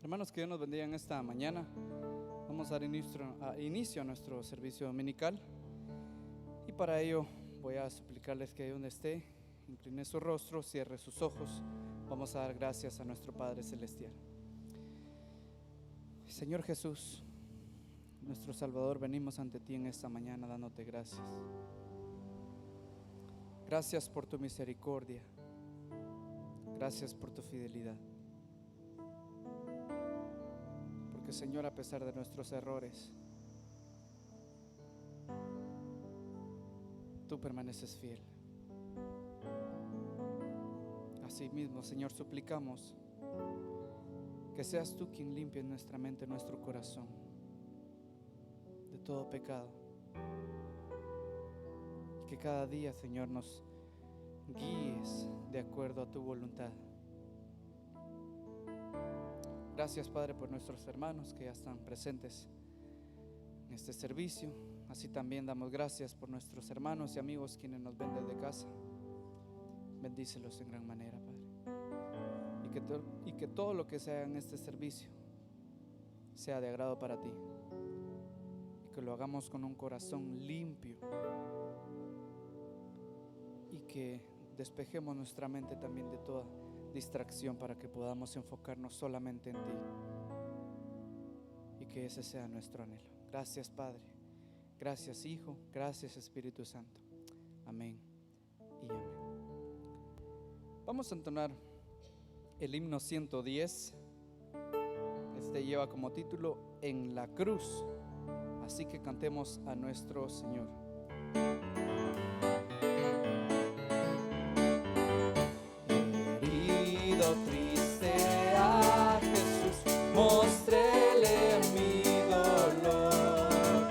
Hermanos, que Dios nos bendiga en esta mañana. Vamos a dar inicio a nuestro servicio dominical. Y para ello voy a suplicarles que ahí donde esté, incline su rostro, cierre sus ojos. Vamos a dar gracias a nuestro Padre Celestial. Señor Jesús, nuestro Salvador, venimos ante ti en esta mañana dándote gracias. Gracias por tu misericordia. Gracias por tu fidelidad. Porque, Señor, a pesar de nuestros errores, tú permaneces fiel. Asimismo, Señor, suplicamos que seas tú quien limpie en nuestra mente, nuestro corazón, de todo pecado. Y que cada día, Señor, nos guíes de acuerdo a tu voluntad. Gracias, Padre, por nuestros hermanos que ya están presentes en este servicio. Así también damos gracias por nuestros hermanos y amigos quienes nos ven desde casa. Bendícelos en gran manera, Padre. Y que todo lo que sea en este servicio sea de agrado para ti. Y que lo hagamos con un corazón limpio. Y que despejemos nuestra mente también de toda distracción para que podamos enfocarnos solamente en ti. Y que ese sea nuestro anhelo. Gracias, Padre. Gracias, Hijo. Gracias, Espíritu Santo. Amén y amén. Vamos a entonar el himno 110. Este lleva como título En la cruz. Así que cantemos a nuestro Señor. Herido, triste a Jesús, mostréle mi dolor.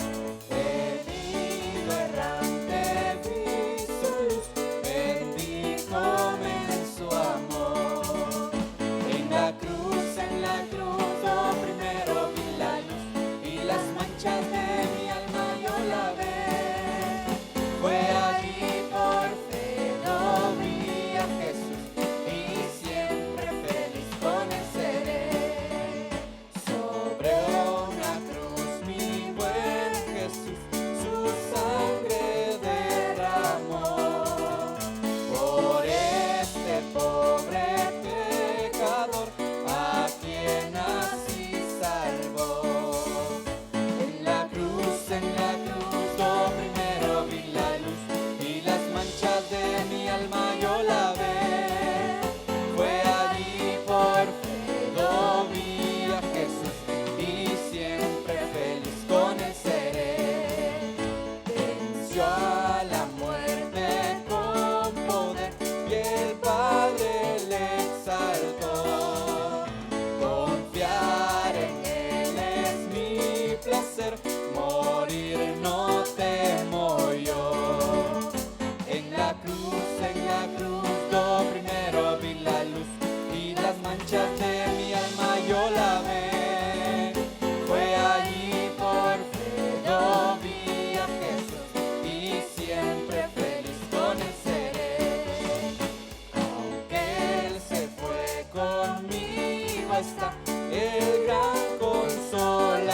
Herido, errante, vi su luz, bendíjome en su amor. En la cruz, oh, primero vi la luz y las manchas de mi alma yo la ve. Fue allí por fe, lo vi a Jesús y siempre feliz con él seré. Sobre una cruz mi buen Jesús su sangre derramó. Por este pobre pecador a quien así salvó. En la cruz, lo primero vi la luz y las manchas de mi alma yo la ve. Fue allí por fe, lo vi a Jesús y siempre feliz con él seré. Venció a la muerte con poder y el Padre le exaltó. Confiar en él es mi placer, morir no temo yo. En la cruz, lo primero vi la luz y las manchas de mi alma yo la ve. Fue allí por fe, lo vi a Jesús y siempre feliz con él seré. Aunque él se fue, conmigo está el gran consolador.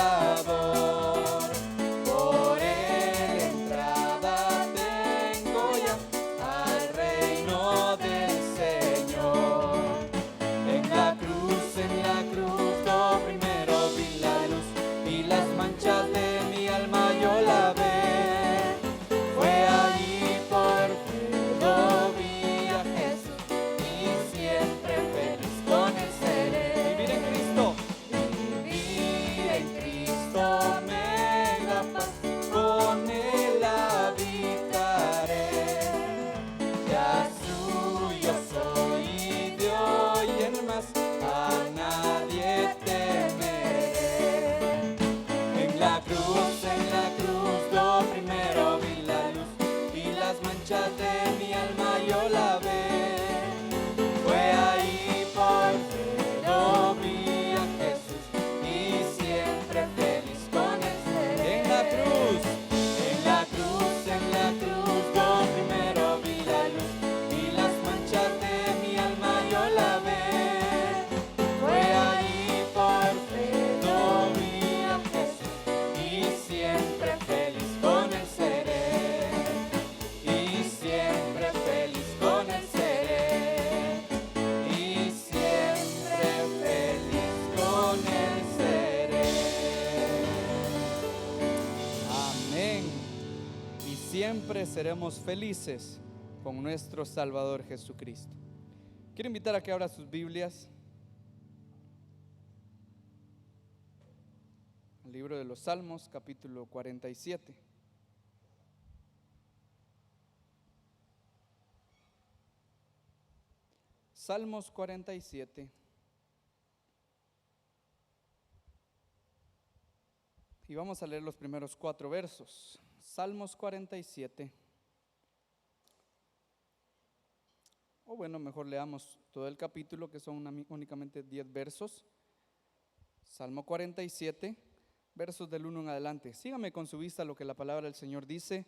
Por él entrada tengo ya al reino del Señor. En la cruz, lo primero vi la luz y las manchas de mi alma yo la ve. Fue allí por fe, lo vi a Jesús y siempre feliz con él seré. Vivir en Cristo. Vivir en Cristo me da paz, con él habitaré. Ya suyo soy y de hoy en más a nadie temeré. En la cruz, lo primero vi la luz y las manchas de mi alma yo la ve. Fue ahí por fe, lo vi a Jesús y siempre feliz con él seré. En la cruz, lo primero vi la luz y siempre seremos felices con nuestro Salvador Jesucristo. Quiero invitar a que abra sus Biblias al libro de los Salmos, capítulo 47. Salmos 47. Y vamos a leer los primeros 4 versos. Salmos 47. O bueno, mejor leamos todo el capítulo, que son únicamente 10 versos. Salmo 47, versos del 1 en adelante. Sígame con su vista lo que la palabra del Señor dice.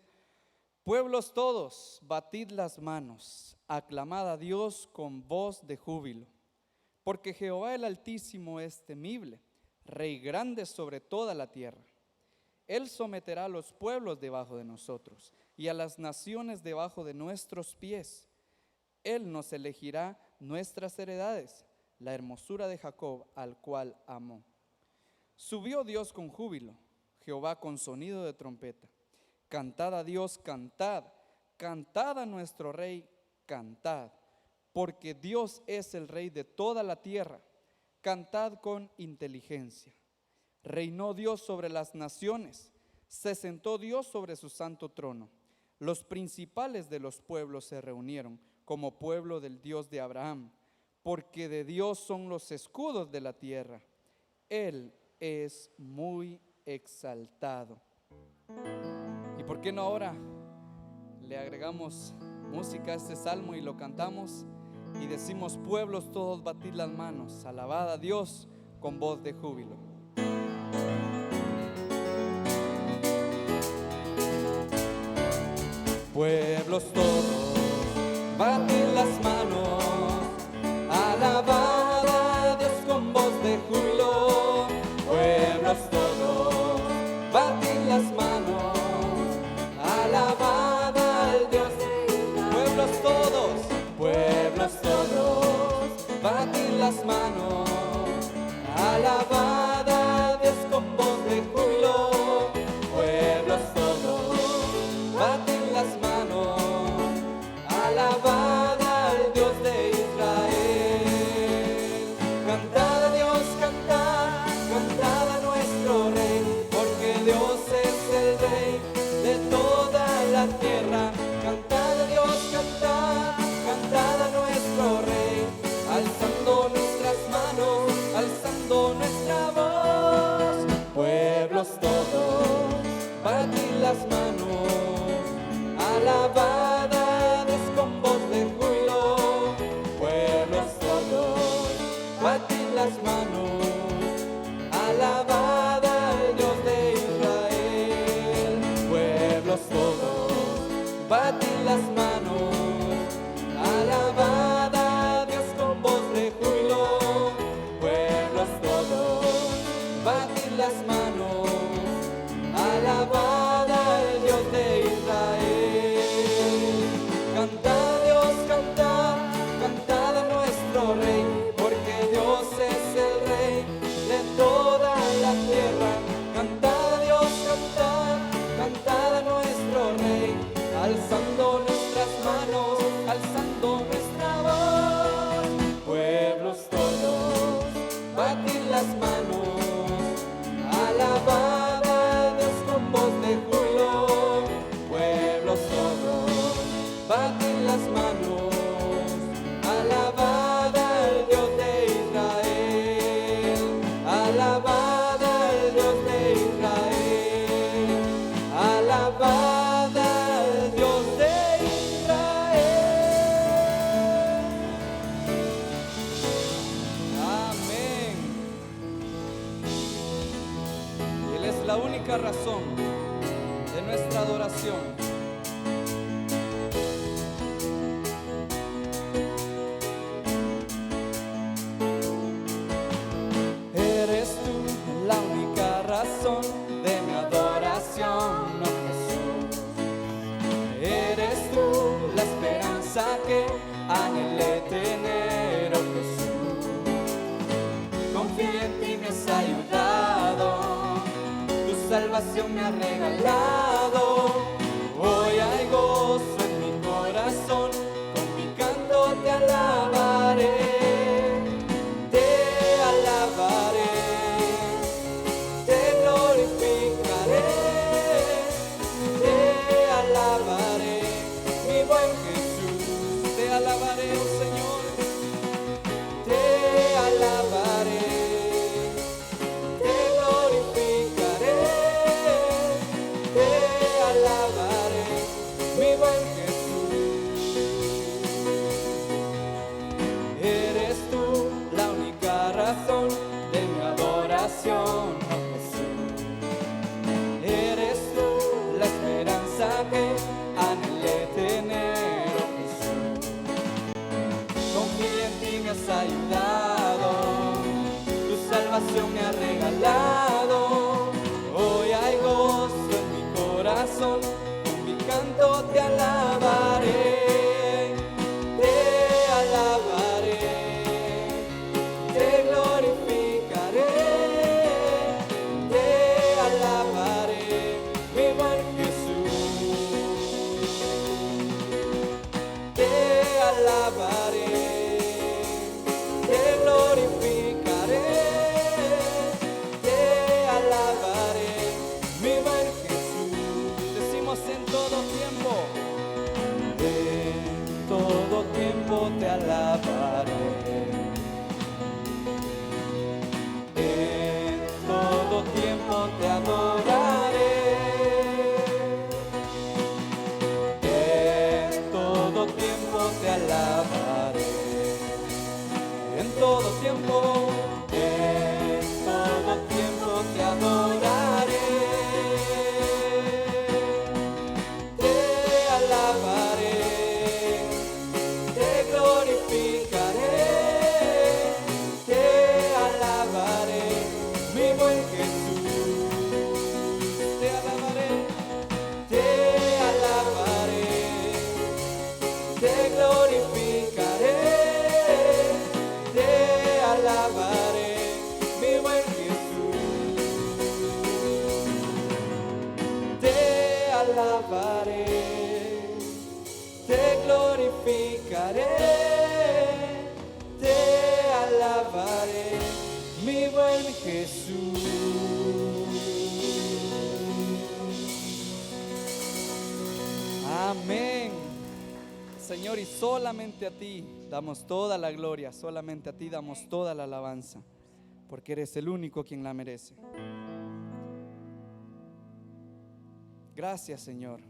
Pueblos todos, batid las manos, aclamad a Dios con voz de júbilo, porque Jehová el Altísimo es temible, Rey grande sobre toda la tierra. Él someterá a los pueblos debajo de nosotros y a las naciones debajo de nuestros pies. Él nos elegirá nuestras heredades, la hermosura de Jacob, al cual amó. Subió Dios con júbilo, Jehová con sonido de trompeta. Cantad a Dios, cantad, cantad a nuestro Rey, cantad, porque Dios es el Rey de toda la tierra. Cantad con inteligencia. Reinó Dios sobre las naciones, se sentó Dios sobre su santo trono. Los principales de los pueblos se reunieron como pueblo del Dios de Abraham, porque de Dios son los escudos de la tierra. Él es muy exaltado. ¿Y por qué no ahora le agregamos música a este salmo y lo cantamos y decimos: pueblos todos, batid las manos, alabad a Dios con voz de júbilo? Pueblos todos, batid las manos, alabad a Dios con voz de júbilo. Pueblos todos, batid las manos, alabad al Dios de Israel. Pueblos todos, batid las manos, alabad a Dios con voz de júbilo. Pueblos todos, batid las manos, alabad al Dios de Israel. Cantad a Dios, cantad, cantad a nuestro Rey, porque Dios es el Rey de toda la tierra. Cantad a Dios, cantad, cantad a nuestro Rey, alzando nuestras manos, alzando nuestra voz. Pueblos todos, batid las manos, alabad a Dios con voz de júbilo. Pueblos todos, batid las manos, alabad al Dios de Israel. Pueblos todos, batid las manos, alabad a Dios con voz de júbilo. Pueblos todos, batid las manos, alabad al Dios de Israel. Cantad a Dios, cantad, cantad a nuestro Rey, porque Dios es el Rey de toda la tierra. Cantad a Dios, cantad, cantad a nuestro Rey, alzando nuestras manos, alzando nuestra voz. Pueblos todos, batid las manos, alabad a Dios con voz de júbilo. Pueblos todos, batid las manos, alabad al Dios de Israel. Alabad al Dios de Israel. Alabad al Dios de Israel. Amén. Él es la única razón de nuestra adoración. Eres tú la única razón de mi adoración, oh Jesús. Eres tú la esperanza que anhelé tener, oh Jesús. Confío en ti, me has ayudado, tu salvación me ha regalado. Hoy hay gozo alabaré, oh Señor, te alabaré, te glorificaré, te alabaré, mi buen Jesús. Eres tú la única razón de mi adoración, oh Jesús. Eres tú la esperanza que anhelé tener, oh Jesús. Confío en ti, me has ayudado, tu salvación me ha regalado. Hoy hay gozo en mi corazón, con mi canto te alabaré, te alabaré, te glorificaré, te alabaré, mi buen Jesús. Te alabaré, te glorificaré, te alabaré, mi buen Jesús. Decimos en todo tiempo te alabaré, en todo tiempo te adoraré, en todo tiempo te alabaré, en todo tiempo te adoraré, te alabaré, te glorificaré, te alabaré, mi buen Jesús. Te alabaré, te alabaré, te glorificaré, te alabaré, mi buen Jesús. Te alabaré, te glorificaré, te alabaré, mi buen Jesús. Amén. Señor, y solamente a ti damos toda la gloria, solamente a ti damos toda la alabanza, porque eres el único quien la merece. Gracias, Señor,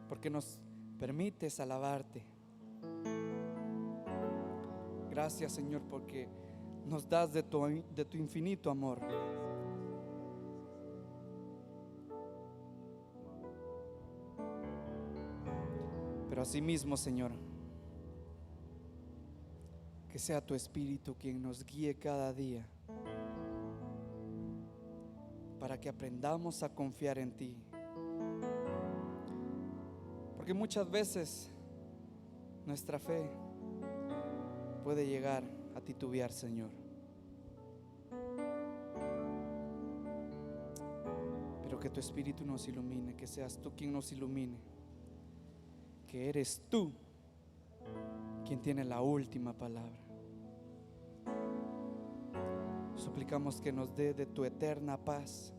porque nos permites alabarte. Gracias, Señor, porque nos das de tu infinito amor. Pero asimismo, Señor, que sea tu Espíritu quien nos guíe cada día, para que aprendamos a confiar en ti. Porque muchas veces nuestra fe puede llegar a titubear, Señor. Pero que tu Espíritu nos ilumine, que seas tú quien nos ilumine, que eres tú quien tiene la última palabra. Suplicamos que nos dé de tu eterna paz,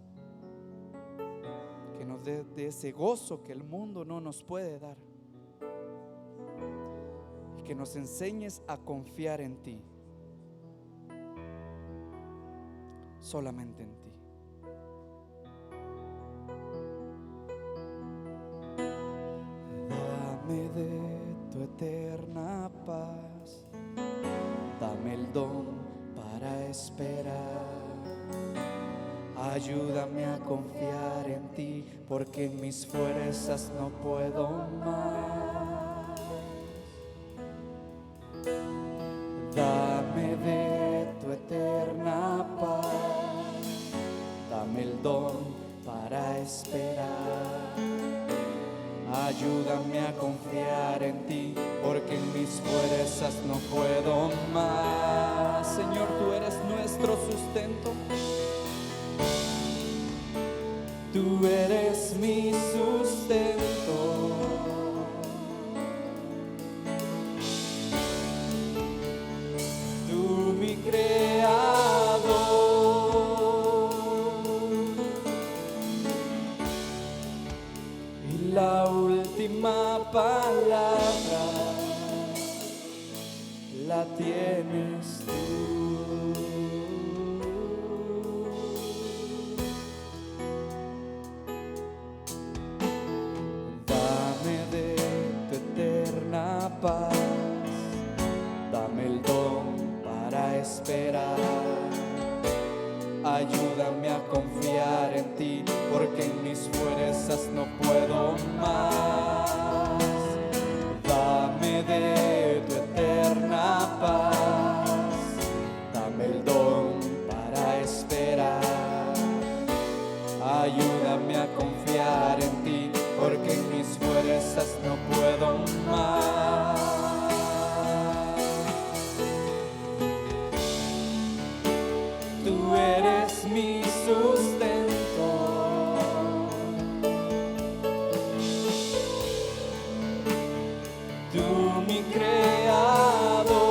que nos dé de ese gozo que el mundo no nos puede dar, y que nos enseñes a confiar en ti, solamente en ti. Dame de tu eterna paz, dame el don para esperar. Ayúdame a confiar en ti, porque en mis fuerzas no puedo más. Dame de tu eterna paz, dame el don para esperar. Ayúdame a confiar en ti, porque en mis fuerzas no puedo más. Señor, tú eres nuestro sustento, tú eres mi sustento. Tú mi creador, y la última palabra la tienes tú. Dame de tu eterna paz, dame el don para esperar. Ayúdame a confiar en ti, porque en mis fuerzas no puedo más. Dame de tu eterna paz, dame el don para esperar. Ayúdame a confiar en ti, porque en mis fuerzas no puedo más. Tú eres mi sustento, tú mi creador,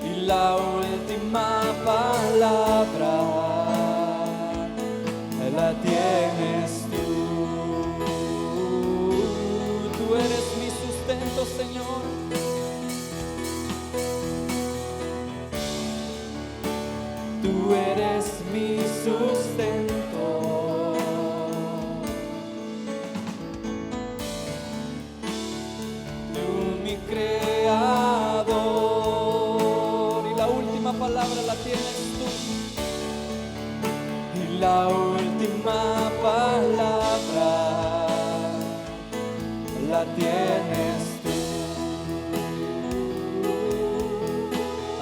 y la última palabra la tienes tú. Tú eres mi sustento, Señor. Tú eres mi sustento, tú mi creador, y la última palabra la tienes tú. Y la última palabra la tienes tú.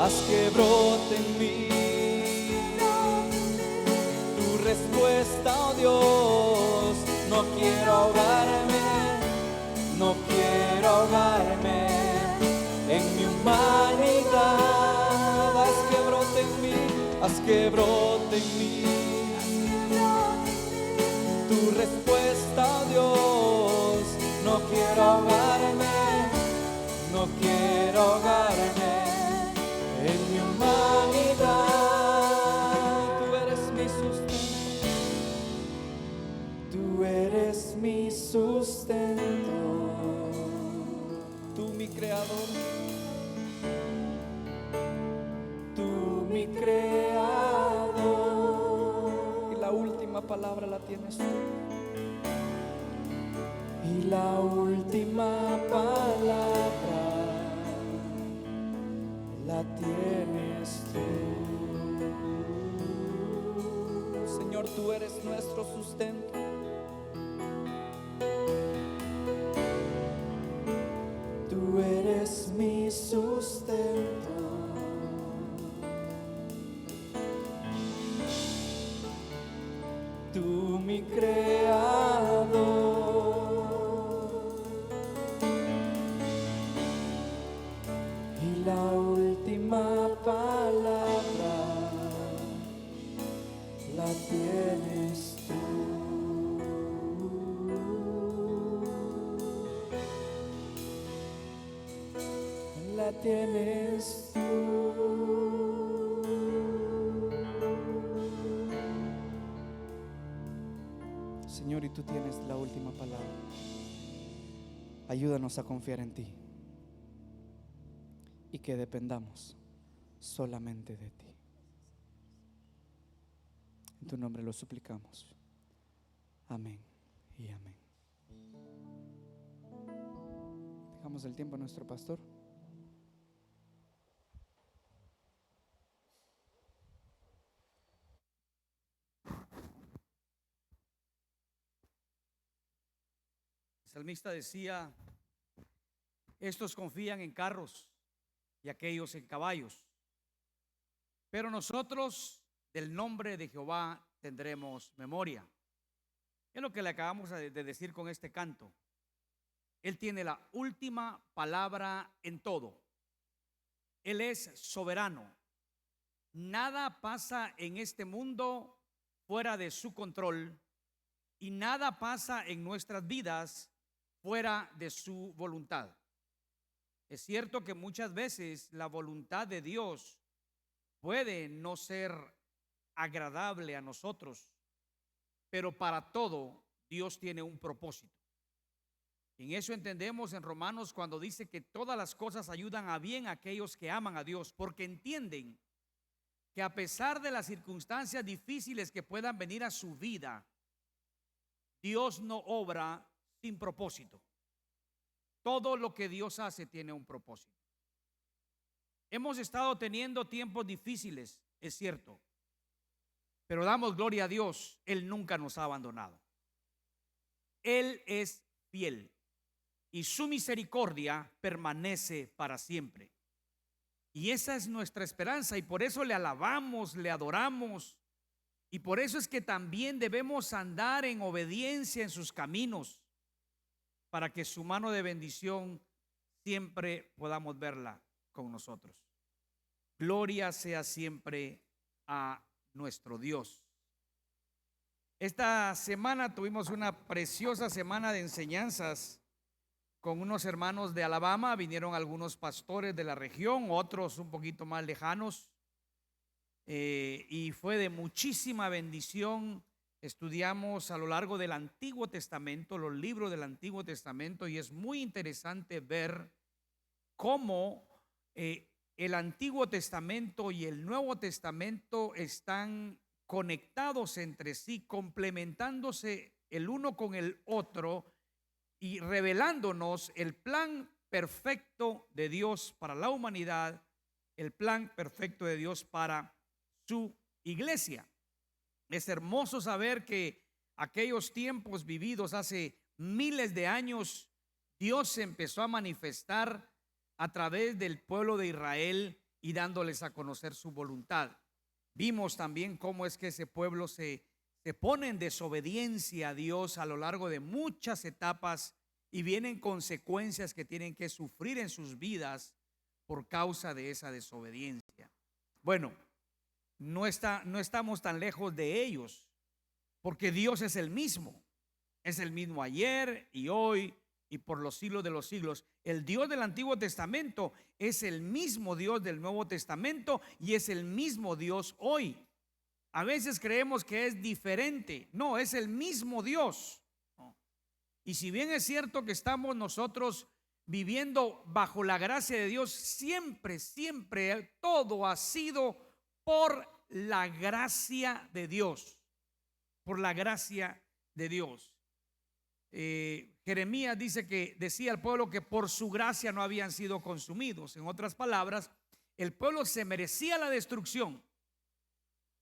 Haz que brote en mí respuesta, oh Dios. No quiero ahogarme, no quiero ahogarme en mi humanidad. Haz que brote en mí, haz que brote en mí tu respuesta, oh Dios. No quiero ahogarme, no quiero ahogarme en mi humanidad. Tú eres mi sustento, tú mi creador, tú mi creador, y la última palabra la tienes tú. Y la última palabra la tienes tú. Señor, tú eres nuestro sustento. Tú eres mi sustento, tú mi creador, y la última palabra la tienes tú. La tienes tú. Señor, y tú tienes la última palabra. Ayúdanos a confiar en ti y que dependamos solamente de ti. En tu nombre lo suplicamos. Amén y amén. Dejamos el tiempo a nuestro pastor. El salmista decía: estos confían en carros y aquellos en caballos, pero nosotros del nombre de Jehová tendremos memoria. Es lo que le acabamos de decir con este canto. Él tiene la última palabra en todo. Él es soberano. Nada pasa en este mundo fuera de su control, y nada pasa en nuestras vidas fuera de su voluntad. Es cierto que muchas veces la voluntad de Dios puede no ser agradable a nosotros, pero para todo Dios tiene un propósito. En eso entendemos en Romanos cuando dice que todas las cosas ayudan a bien a aquellos que aman a Dios, porque entienden que a pesar de las circunstancias difíciles que puedan venir a su vida, Dios no obra sin propósito. Todo lo que Dios hace tiene un propósito. Hemos estado teniendo tiempos difíciles, es cierto, pero damos gloria a Dios, Él nunca nos ha abandonado. Él es fiel y su misericordia permanece para siempre. Y esa es nuestra esperanza y por eso le alabamos, le adoramos. Y por eso es que también debemos andar en obediencia en sus caminos, para que su mano de bendición siempre podamos verla con nosotros. Gloria sea siempre a nuestro Dios. Esta semana tuvimos una preciosa semana de enseñanzas con unos hermanos de Alabama. Vinieron algunos pastores de la región, otros un poquito más lejanos. Y fue de muchísima bendición. Estudiamos a lo largo del Antiguo Testamento, los libros del Antiguo Testamento, y es muy interesante ver cómo el Antiguo Testamento y el Nuevo Testamento están conectados entre sí, complementándose el uno con el otro y revelándonos el plan perfecto de Dios para la humanidad, el plan perfecto de Dios para su iglesia. Es hermoso saber que aquellos tiempos vividos hace miles de años, Dios se empezó a manifestar a través del pueblo de Israel y dándoles a conocer su voluntad. Vimos también cómo es que ese pueblo se pone en desobediencia a Dios a lo largo de muchas etapas y vienen consecuencias que tienen que sufrir en sus vidas por causa de esa desobediencia. Bueno, no estamos tan lejos de ellos, porque Dios es el mismo ayer y hoy y por los siglos de los siglos. El Dios del Antiguo Testamento es el mismo Dios del Nuevo Testamento y es el mismo Dios hoy. A veces creemos que es diferente. No, es el mismo Dios. Y si bien es cierto que estamos nosotros viviendo bajo la gracia de Dios, siempre todo ha sido por la gracia de Dios. Por la gracia de Dios. Jeremías decía al pueblo que por su gracia no habían sido consumidos. En otras palabras, el pueblo se merecía la destrucción,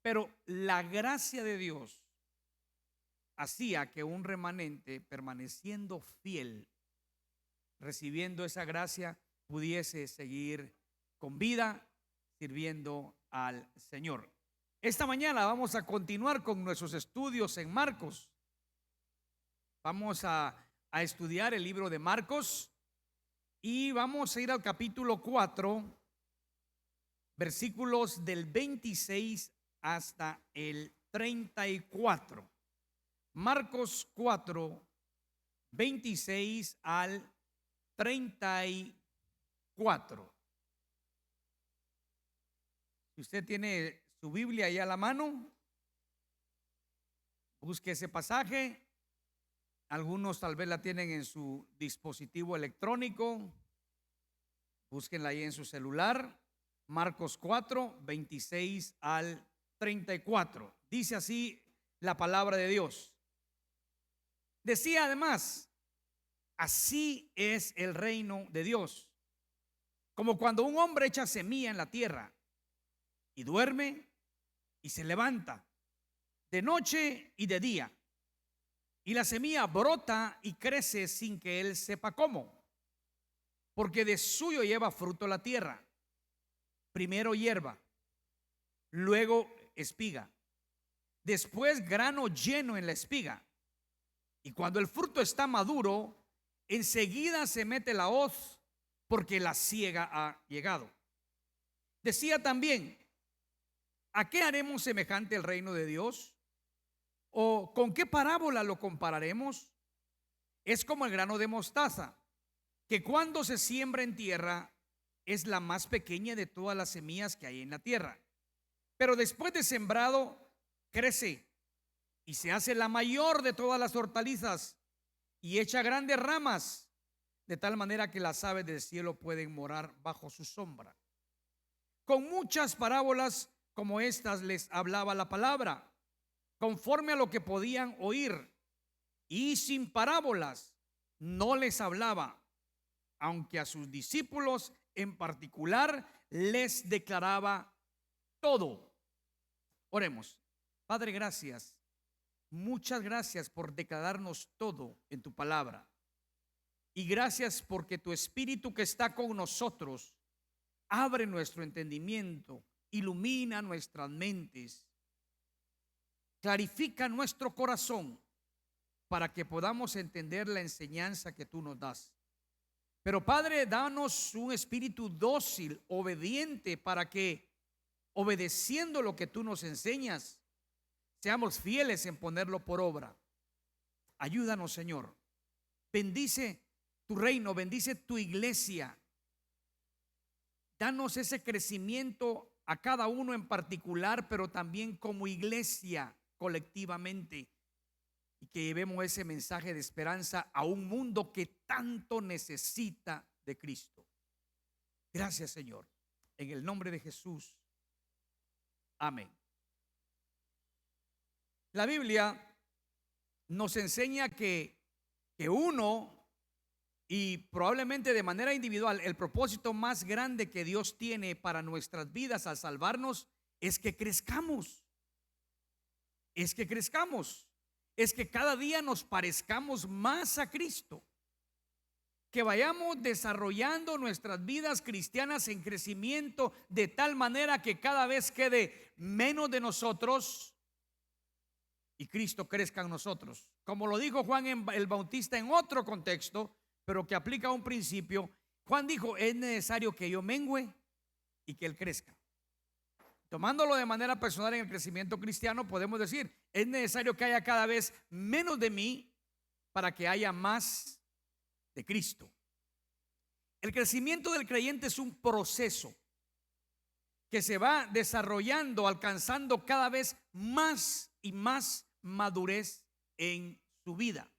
pero la gracia de Dios hacía que un remanente, permaneciendo fiel, recibiendo esa gracia, pudiese seguir con vida sirviendo al Señor. Esta mañana vamos a continuar con nuestros estudios en Marcos. Vamos a estudiar el libro de Marcos y vamos a ir al capítulo 4, versículos del 26 hasta el 34. Marcos 4, 26 al 34. Si usted tiene su Biblia ahí a la mano, busque ese pasaje. Algunos tal vez la tienen en su dispositivo electrónico. Búsquenla ahí en su celular. Marcos 4, 26 al 34. Dice así la palabra de Dios. Decía además, así es el reino de Dios, como cuando un hombre echa semilla en la tierra y duerme y se levanta de noche y de día. Y la semilla brota y crece sin que él sepa cómo, porque de suyo lleva fruto la tierra. Primero hierba, luego espiga, después grano lleno en la espiga. Y cuando el fruto está maduro, enseguida se mete la hoz, porque la siega ha llegado. Decía también, ¿a qué haremos semejante el reino de Dios? ¿O con qué parábola lo compararemos? Es como el grano de mostaza, que cuando se siembra en tierra es la más pequeña de todas las semillas que hay en la tierra. Pero después de sembrado, crece y se hace la mayor de todas las hortalizas y echa grandes ramas de tal manera que las aves del cielo pueden morar bajo su sombra. Con muchas parábolas como estas les hablaba la palabra, conforme a lo que podían oír, y sin parábolas no les hablaba, aunque a sus discípulos en particular les declaraba todo. Oremos. Padre, gracias. Muchas gracias por declararnos todo en tu palabra. Y gracias porque tu Espíritu que está con nosotros abre nuestro entendimiento, ilumina nuestras mentes, clarifica nuestro corazón para que podamos entender la enseñanza que tú nos das. Pero Padre, danos un espíritu dócil, obediente, para que, obedeciendo lo que tú nos enseñas, seamos fieles en ponerlo por obra. Ayúdanos, Señor. Bendice tu reino, bendice tu iglesia. Danos ese crecimiento a cada uno en particular, pero también como iglesia colectivamente. Y que llevemos ese mensaje de esperanza a un mundo que tanto necesita de Cristo. Gracias, Señor. En el nombre de Jesús. Amén. La Biblia nos enseña que uno, y probablemente de manera individual, el propósito más grande que Dios tiene para nuestras vidas al salvarnos es que crezcamos. Es que crezcamos. Es que cada día nos parezcamos más a Cristo. Que vayamos desarrollando nuestras vidas cristianas en crecimiento de tal manera que cada vez quede menos de nosotros y Cristo crezca en nosotros. Como lo dijo Juan el Bautista en otro contexto, pero que aplica un principio. Juan dijo: es necesario que yo mengüe y que Él crezca. Tomándolo de manera personal en el crecimiento cristiano, podemos decir: es necesario que haya cada vez menos de mí para que haya más de Cristo. El crecimiento del creyente es un proceso que se va desarrollando, alcanzando cada vez más y más madurez en su vida.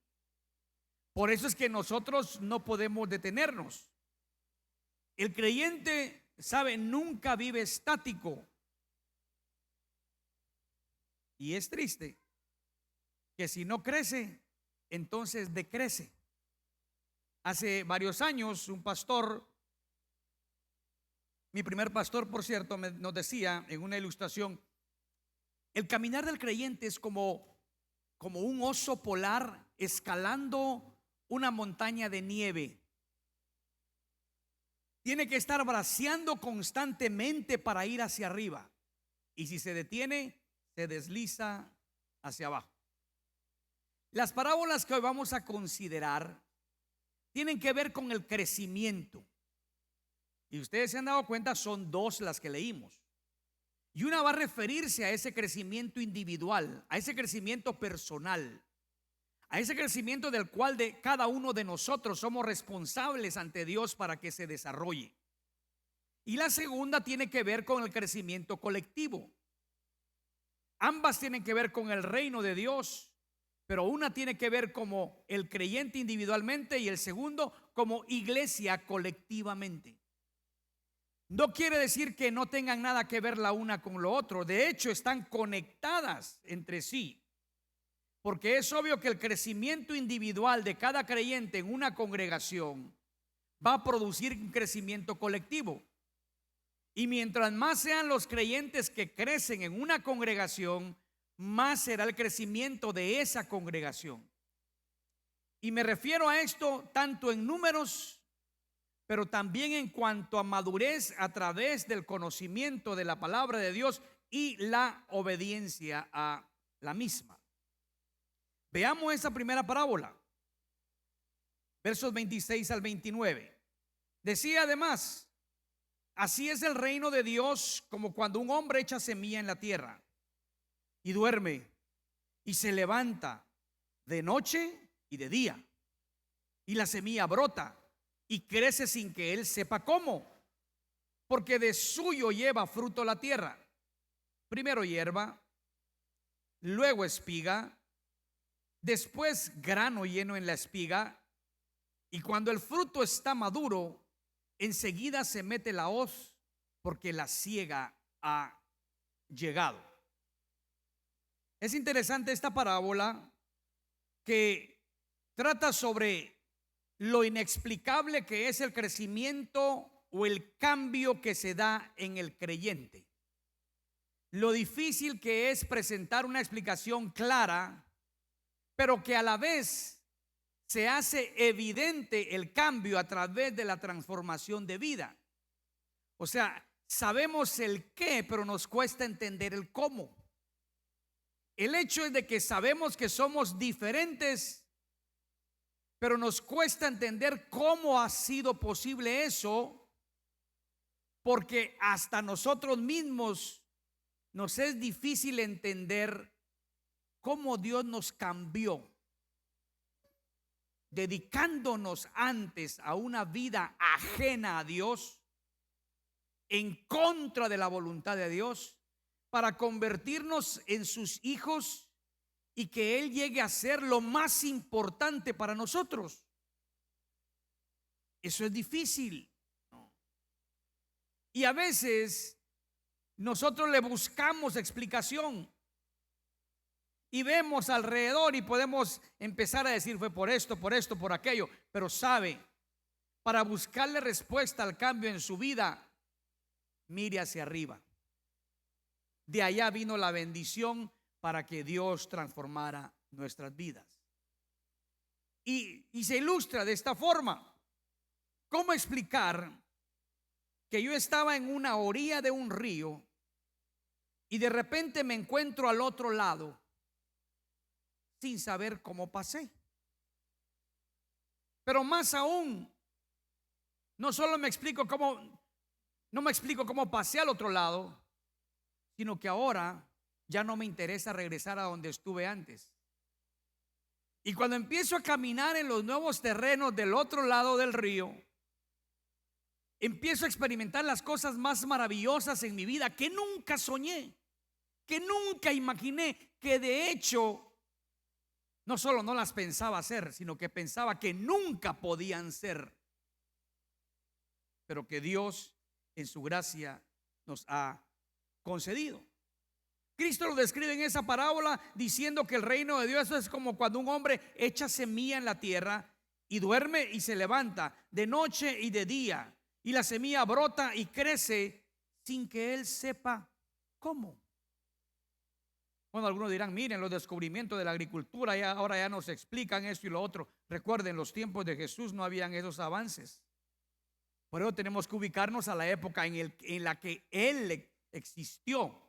Por eso es que nosotros no podemos detenernos. El creyente, sabe, nunca vive estático. Y es triste que si no crece, entonces decrece. Hace varios años un pastor, mi primer pastor por cierto, nos decía en una ilustración: el caminar del creyente es como un oso polar escalando una montaña de nieve. Tiene que estar braceando constantemente para ir hacia arriba. Y si se detiene, se desliza hacia abajo. Las parábolas que hoy vamos a considerar tienen que ver con el crecimiento. Y ustedes se han dado cuenta, son dos las que leímos. Y una va a referirse a ese crecimiento individual, a ese crecimiento personal, a ese crecimiento del cual de cada uno de nosotros somos responsables ante Dios para que se desarrolle. Y la segunda tiene que ver con el crecimiento colectivo. Ambas tienen que ver con el reino de Dios, pero una tiene que ver como el creyente individualmente y el segundo como iglesia colectivamente. No quiere decir que no tengan nada que ver la una con lo otro. De hecho, están conectadas entre sí. Porque es obvio que el crecimiento individual de cada creyente en una congregación va a producir un crecimiento colectivo. Y mientras más sean los creyentes que crecen en una congregación, más será el crecimiento de esa congregación. Y me refiero a esto tanto en números, pero también en cuanto a madurez a través del conocimiento de la palabra de Dios y la obediencia a la misma. Veamos esa primera parábola, versos 26 al 29. Decía además: así es el reino de Dios como cuando un hombre echa semilla en la tierra y duerme y se levanta de noche y de día, y la semilla brota y crece sin que él sepa cómo, porque de suyo lleva fruto la tierra. Primero hierba, luego espiga, después grano lleno en la espiga, Y cuando el fruto está maduro, enseguida se mete la hoz porque la siega ha llegado. Es interesante esta parábola que trata sobre lo inexplicable que es el crecimiento o el cambio que se da en el creyente. Lo difícil que es presentar una explicación clara, pero que a la vez se hace evidente el cambio a través de la transformación de vida. O sea, sabemos el qué, pero nos cuesta entender el cómo. El hecho es de que sabemos que somos diferentes, pero nos cuesta entender cómo ha sido posible eso, porque hasta nosotros mismos nos es difícil entender cómo Dios nos cambió, dedicándonos antes a una vida ajena a Dios, en contra de la voluntad de Dios, para convertirnos en sus hijos y que Él llegue a ser lo más importante para nosotros. Eso es difícil. Y a veces nosotros le buscamos explicación y vemos alrededor y podemos empezar a decir fue por esto, por aquello. Pero sabe, para buscarle respuesta al cambio en su vida, mire hacia arriba. De allá vino la bendición para que Dios transformara nuestras vidas. Y se ilustra de esta forma. ¿Cómo explicar que yo estaba en una orilla de un río y de repente me encuentro al otro lado sin saber cómo pasé? Pero más aún, no solo me explico cómo, no me explico cómo pasé al otro lado, sino que ahora ya no me interesa regresar a donde estuve antes. Y cuando empiezo a caminar en los nuevos terrenos del otro lado del río, empiezo a experimentar las cosas más maravillosas en mi vida que nunca soñé, que nunca imaginé, que de hecho no solo no las pensaba hacer, sino que pensaba que nunca podían ser, pero que Dios en su gracia nos ha concedido. Cristo lo describe en esa parábola diciendo que el reino de Dios es como cuando un hombre echa semilla en la tierra y duerme y se levanta de noche y de día, y la semilla brota y crece sin que él sepa cómo. Bueno, algunos dirán, miren, los descubrimientos de la agricultura ahora ya nos explican esto y lo otro. Recuerden, los tiempos de Jesús no habían esos avances. Por eso tenemos que ubicarnos a la época en la que Él existió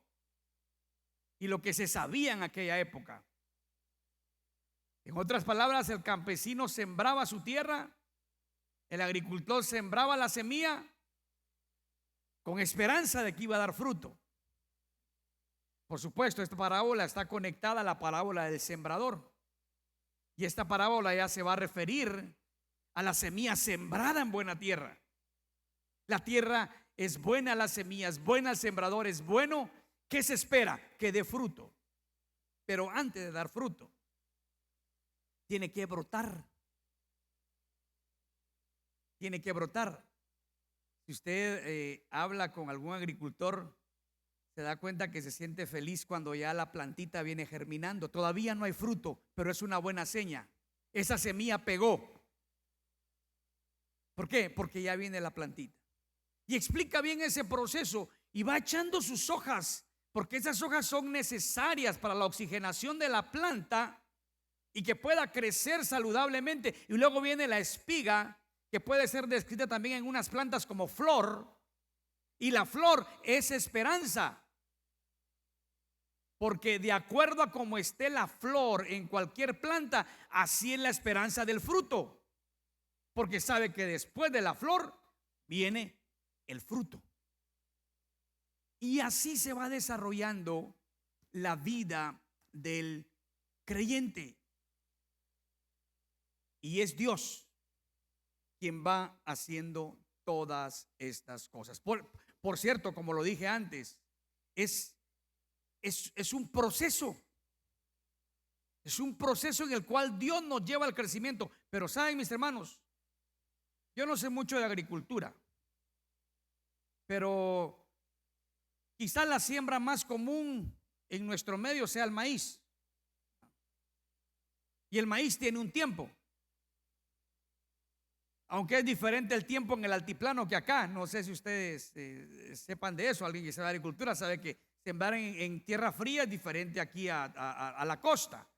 y lo que se sabía en aquella época. En otras palabras, el campesino sembraba su tierra, el agricultor sembraba la semilla con esperanza de que iba a dar fruto. Por supuesto, esta parábola está conectada a la parábola del sembrador. Y esta parábola ya se va a referir a la semilla sembrada en buena tierra. La tierra es buena, la semilla es buena, el sembrador es bueno. ¿Qué se espera? Que dé fruto. Pero antes de dar fruto, tiene que brotar. Tiene que brotar. Si usted habla con algún agricultor, se da cuenta que se siente feliz cuando ya la plantita viene germinando. Todavía no hay fruto, pero es una buena seña. Esa semilla pegó. ¿Por qué? Porque ya viene la plantita. Y explica bien ese proceso y va echando sus hojas, porque esas hojas son necesarias para la oxigenación de la planta y que pueda crecer saludablemente. Y luego viene la espiga, que puede ser descrita también en unas plantas como flor. Y la flor es esperanza. Porque de acuerdo a cómo esté la flor en cualquier planta, así es la esperanza del fruto. Porque sabe que después de la flor viene el fruto. Y así se va desarrollando la vida del creyente. Y es Dios quien va haciendo todas estas cosas. Por cierto, como lo dije antes, es un proceso. Es un proceso en el cual Dios nos lleva al crecimiento. Pero saben, mis hermanos, Yo no sé mucho de agricultura, pero quizás la siembra más común en nuestro medio sea el maíz. Y el maíz tiene un tiempo. Aunque es diferente el tiempo en el altiplano que acá. No sé si ustedes sepan de eso. Alguien que sabe de agricultura sabe que sembrar en tierra fría es diferente aquí a la costa.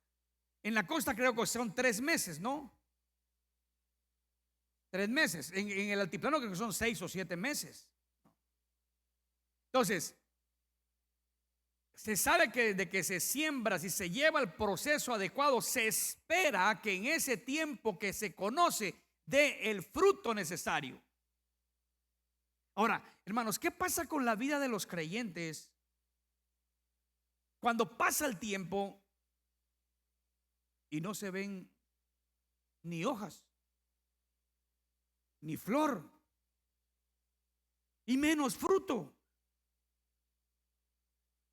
En la costa creo que son 3 meses, ¿no? 3 meses. En el altiplano creo que son 6 o 7 meses. Entonces, se sabe que desde que se siembra, si se lleva el proceso adecuado, se espera que en ese tiempo que se conoce dé el fruto necesario. Ahora, hermanos, ¿qué pasa con la vida de los creyentes cuando pasa el tiempo y no se ven ni hojas, ni flor, y menos fruto?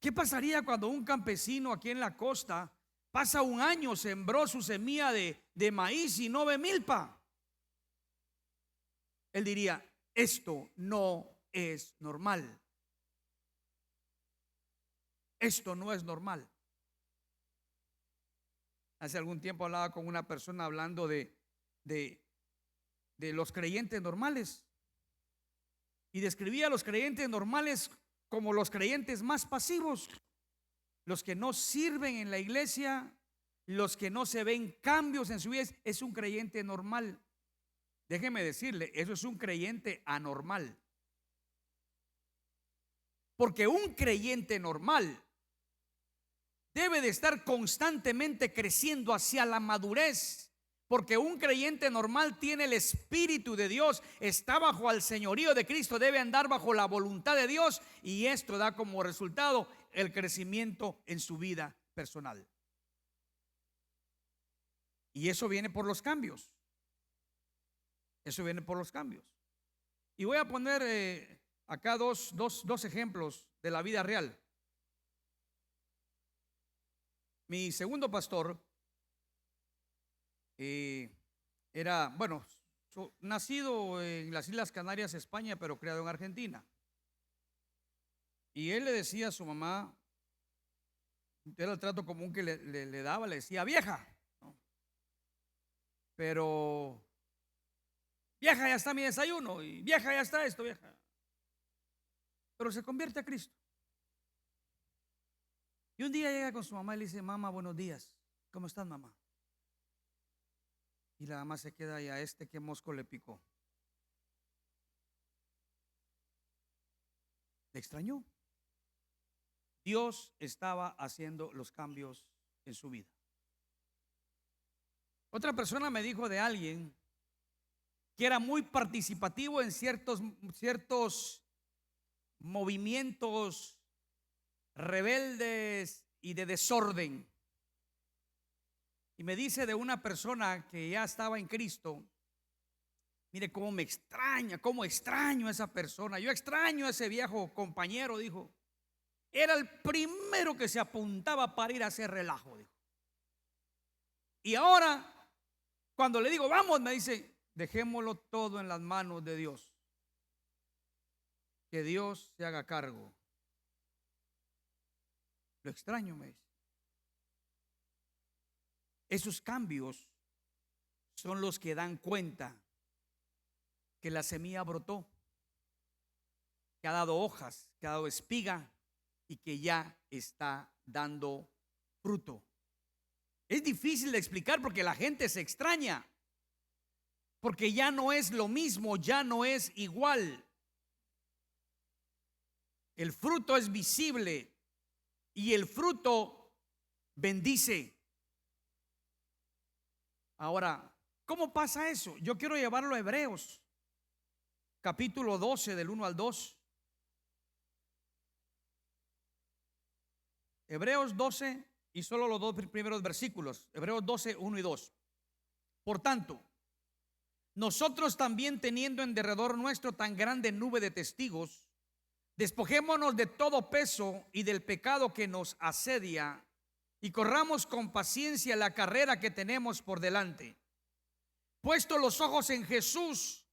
¿Qué pasaría cuando un campesino aquí en la costa pasa un año, sembró su semilla de maíz y no ve milpa? Él diría, esto no es normal. Esto no es normal. Hace algún tiempo hablaba con una persona hablando de los creyentes normales, y describía a los creyentes normales como los creyentes más pasivos, los que no sirven en la iglesia, los que no se ven cambios en su vida. Es un creyente normal. Déjeme decirle, eso es un creyente anormal. Porque un creyente normal debe de estar constantemente creciendo hacia la madurez. Porque un creyente normal tiene el Espíritu de Dios, está bajo el señorío de Cristo, debe andar bajo la voluntad de Dios, y esto da como resultado el crecimiento en su vida personal. Y eso viene por los cambios. Eso viene por los cambios. Y voy a poner acá dos ejemplos de la vida real. Mi segundo pastor era, bueno, nacido en las Islas Canarias, España, pero criado en Argentina. Y él le decía a su mamá, era el trato común que le daba, le decía vieja, ¿no? Pero vieja, ya está mi desayuno, y vieja, ya está esto, vieja. Pero se convierte a Cristo. Y un día llega con su mamá y le dice, mamá, buenos días, ¿cómo estás, mamá? Y la mamá se queda, y a este que mosco le picó. Le extrañó. Dios estaba haciendo los cambios en su vida. Otra persona me dijo de alguien que era muy participativo en ciertos movimientos rebeldes y de desorden. Y me dice de una persona que ya estaba en Cristo, mire cómo me extraña, cómo extraño a esa persona. Yo extraño a ese viejo compañero, dijo. Era el primero que se apuntaba para ir a hacer relajo, dijo. Y ahora, cuando le digo, vamos, me dice, dejémoslo todo en las manos de Dios. Que Dios se haga cargo. Lo extraño, me dice. Esos cambios son los que dan cuenta que la semilla brotó, que ha dado hojas, que ha dado espiga y que ya está dando fruto. Es difícil de explicar porque la gente se extraña, porque ya no es lo mismo, ya no es igual. El fruto es visible y el fruto bendice. Ahora, ¿cómo pasa eso? Yo quiero llevarlo a Hebreos, capítulo 12, del 1 al 2. Hebreos 12 y solo los 2 primeros versículos. Hebreos 12, 1 y 2. Por tanto, nosotros también, teniendo en derredor nuestro tan grande nube de testigos, despojémonos de todo peso y del pecado que nos asedia, y corramos con paciencia la carrera que tenemos por delante, puesto los ojos en Jesús,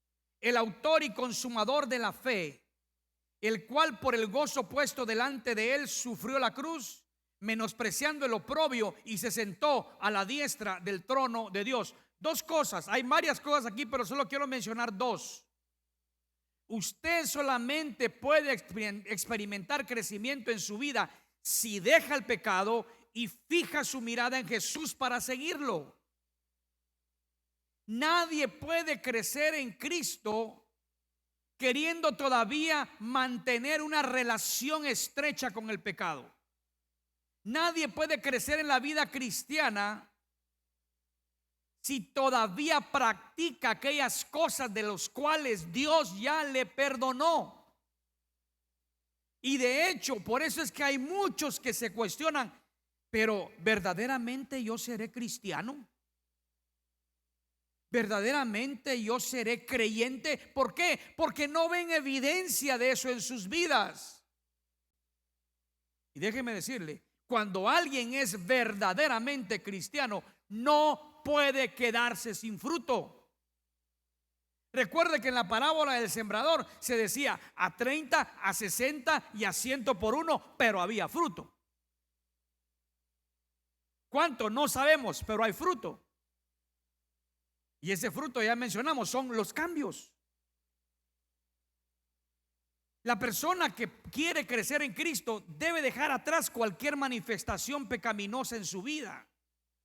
el autor y consumador de la fe, el cual por el gozo puesto delante de él sufrió la cruz, menospreciando el oprobio, y se sentó a la diestra del trono de Dios. Dos cosas, hay varias cosas aquí, pero solo quiero mencionar dos. Usted solamente puede experimentar crecimiento en su vida si deja el pecado y fija su mirada en Jesús para seguirlo. Nadie puede crecer en Cristo queriendo todavía mantener una relación estrecha con el pecado. Nadie puede crecer en la vida cristiana si todavía practica aquellas cosas de las cuales Dios ya le perdonó. Y de hecho, por eso es que hay muchos que se cuestionan, pero ¿verdaderamente yo seré cristiano? ¿Verdaderamente yo seré creyente? ¿Por qué? Porque no ven evidencia de eso en sus vidas. Y déjeme decirle, cuando alguien es verdaderamente cristiano, no puede quedarse sin fruto. Recuerde que en la parábola del sembrador se decía a 30, a 60 y a 100 por uno, pero había fruto. ¿Cuánto? No sabemos, pero hay fruto. Y ese fruto, ya mencionamos, son los cambios. La persona que quiere crecer en Cristo debe dejar atrás cualquier manifestación pecaminosa en su vida,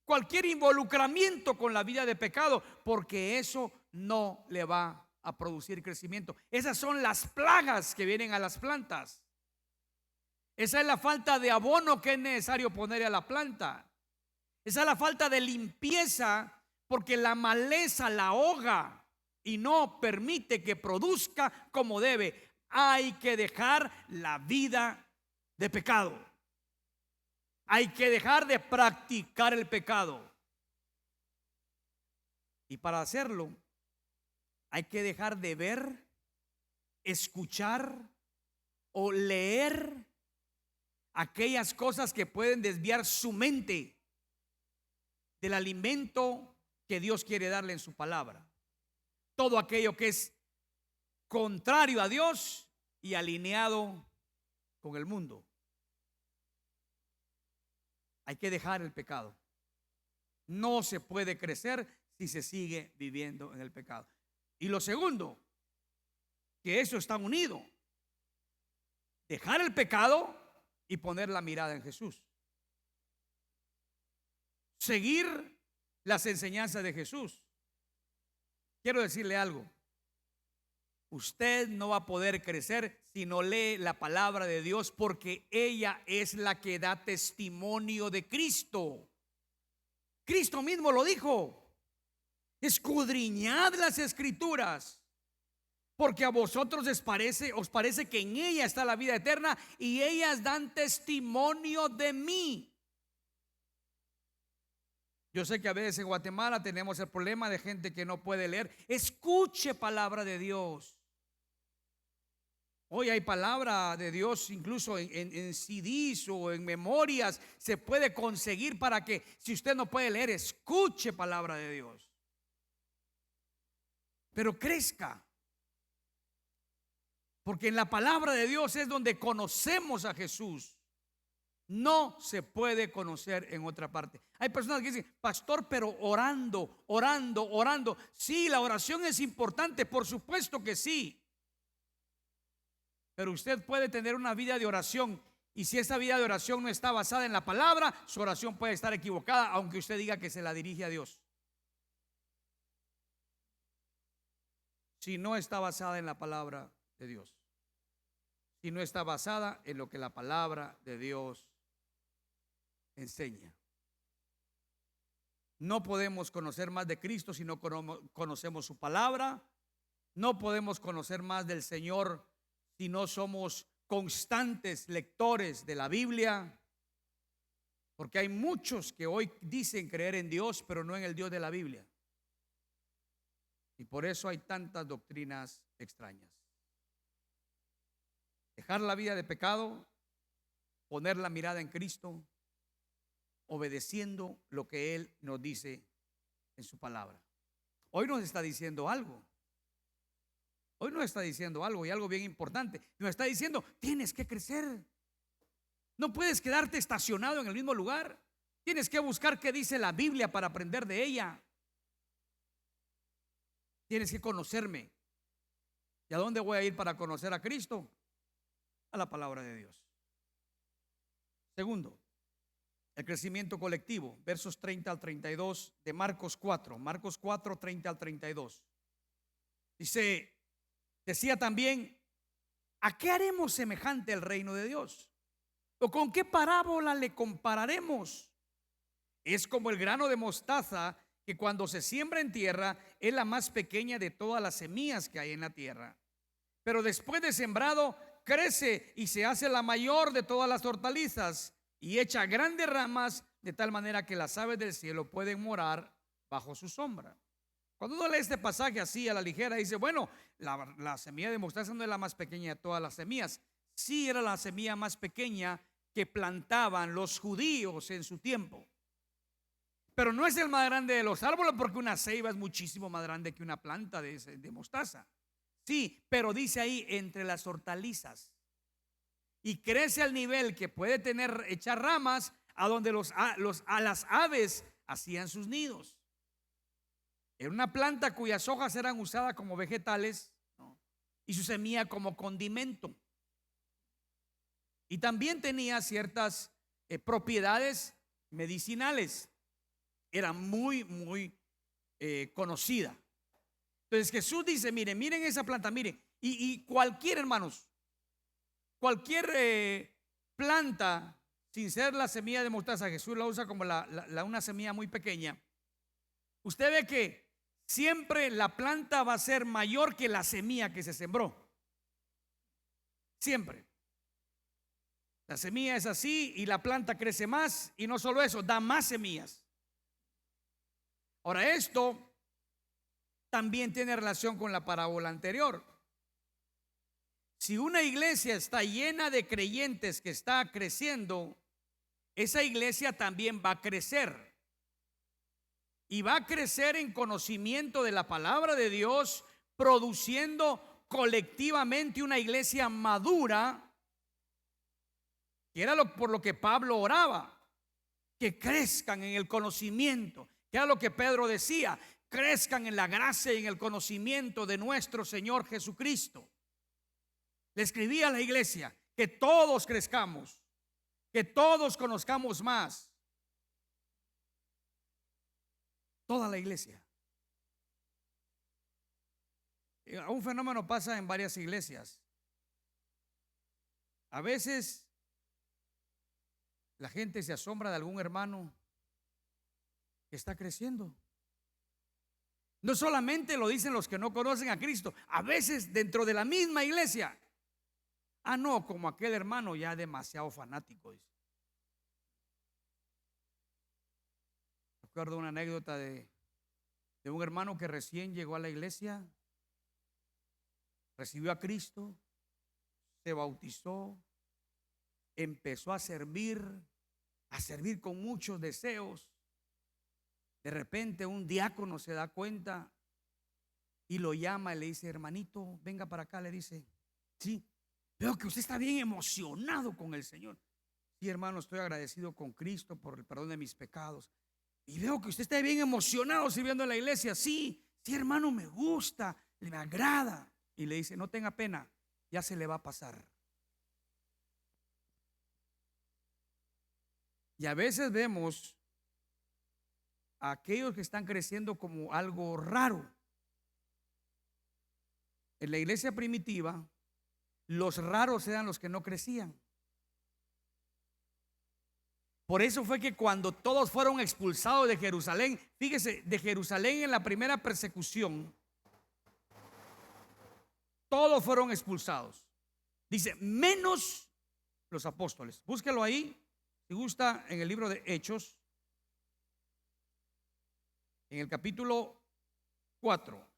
cualquier involucramiento con la vida de pecado, porque eso no le va a producir crecimiento. Esas son las plagas que vienen a las plantas. Esa es la falta de abono que es necesario poner a la planta. Esa es la falta de limpieza, porque la maleza la ahoga y no permite que produzca como debe. Hay que dejar la vida de pecado. Hay que dejar de practicar el pecado. Y para hacerlo, hay que dejar de ver, escuchar o leer aquellas cosas que pueden desviar su mente del alimento que Dios quiere darle en su palabra. Todo aquello que es contrario a Dios y alineado con el mundo. Hay que dejar el pecado. No se puede crecer si se sigue viviendo en el pecado. Y lo segundo, que eso está unido. Dejar el pecado y poner la mirada en Jesús. Seguir las enseñanzas de Jesús. Quiero decirle algo. Usted no va a poder crecer si no lee la palabra de Dios, porque ella es la que da testimonio de Cristo. Cristo mismo lo dijo: escudriñad las escrituras, porque a vosotros os parece que en ella está la vida eterna, y ellas dan testimonio de mí. Yo sé que a veces en Guatemala tenemos el problema de gente que no puede leer. Escuche palabra de Dios. Hoy hay palabra de Dios incluso en CDs o en memorias. Se puede conseguir para que, si usted no puede leer, escuche palabra de Dios. Pero crezca. Porque en la palabra de Dios es donde conocemos a Jesús. No se puede conocer en otra parte. Hay personas que dicen: pastor, pero orando. Sí, la oración es importante, por supuesto que sí. Pero usted puede tener una vida de oración, y si esa vida de oración no está basada en la palabra, su oración puede estar equivocada, aunque usted diga que se la dirige a Dios. Si no está basada en la palabra de Dios, si no está basada en lo que la palabra de Dios enseña. No podemos conocer más de Cristo si no conocemos su palabra. No podemos conocer más del Señor si no somos constantes lectores de la Biblia. Porque hay muchos que hoy dicen creer en Dios, pero no en el Dios de la Biblia. Y por eso hay tantas doctrinas extrañas. Dejar la vida de pecado, poner la mirada en Cristo, obedeciendo lo que Él nos dice en su palabra. Hoy nos está diciendo algo. Hoy nos está diciendo algo y algo bien importante. Nos está diciendo, tienes que crecer. No puedes quedarte estacionado en el mismo lugar. Tienes que buscar qué dice la Biblia para aprender de ella. Tienes que conocerme. ¿Y a dónde voy a ir para conocer a Cristo? A la palabra de Dios. Segundo, el crecimiento colectivo, versos 30 al 32 de Marcos 4. Marcos 4, 30 al 32. Decía también, ¿a qué haremos semejante el reino de Dios? ¿O con qué parábola le compararemos? Es como el grano de mostaza que cuando se siembra en tierra es la más pequeña de todas las semillas que hay en la tierra. Pero después de sembrado crece y se hace la mayor de todas las hortalizas y echa grandes ramas de tal manera que las aves del cielo pueden morar bajo su sombra. Cuando uno lee este pasaje así a la ligera, dice, bueno, la semilla de mostaza no es la más pequeña de todas las semillas. Sí era la semilla más pequeña que plantaban los judíos en su tiempo. Pero no es el más grande de los árboles, porque una ceiba es muchísimo más grande que una planta de mostaza. Sí, pero dice ahí entre las hortalizas. Y crece al nivel que puede echar ramas a donde las aves hacían sus nidos. Era una planta cuyas hojas eran usadas como vegetales, ¿no? Y su semilla como condimento. Y también tenía ciertas propiedades medicinales. Era muy, muy conocida. Entonces Jesús dice, miren esa planta, miren. Y cualquier, hermanos, cualquier planta, sin ser la semilla de mostaza, Jesús la usa como una semilla muy pequeña. Usted ve que siempre la planta va a ser mayor que la semilla que se sembró. Siempre. La semilla es así y la planta crece más, y no solo eso, da más semillas. Ahora, esto también tiene relación con la parábola anterior. Si una iglesia está llena de creyentes que está creciendo, esa iglesia también va a crecer. Y va a crecer en conocimiento de la palabra de Dios, produciendo colectivamente una iglesia madura, que era por lo que Pablo oraba, que crezcan en el conocimiento, que era lo que Pedro decía, crezcan en la gracia y en el conocimiento de nuestro Señor Jesucristo. Le escribía a la iglesia que todos crezcamos, que todos conozcamos más. Toda la iglesia. Un fenómeno pasa en varias iglesias. A veces la gente se asombra de algún hermano que está creciendo. No solamente lo dicen los que no conocen a Cristo, a veces dentro de la misma iglesia. No, como aquel hermano ya demasiado fanático, dice. Recuerdo una anécdota de un hermano que recién llegó a la iglesia, recibió a Cristo, se bautizó, empezó a servir con muchos deseos. De repente un diácono se da cuenta y lo llama y le dice, hermanito, venga para acá. Le dice, sí, veo que usted está bien emocionado con el Señor. Sí, hermano, estoy agradecido con Cristo por el perdón de mis pecados. Y veo que usted está bien emocionado sirviendo en la iglesia. Sí, hermano, me gusta, me agrada. Y le dice, no tenga pena, ya se le va a pasar. Y a veces vemos a aquellos que están creciendo como algo raro. En la iglesia primitiva, los raros eran los que no crecían. Por eso fue que cuando todos fueron expulsados de Jerusalén, fíjese, de Jerusalén en la primera persecución, todos fueron expulsados. Dice, menos los apóstoles. Búsquelo ahí, si gusta, en el libro de Hechos, en el capítulo 4.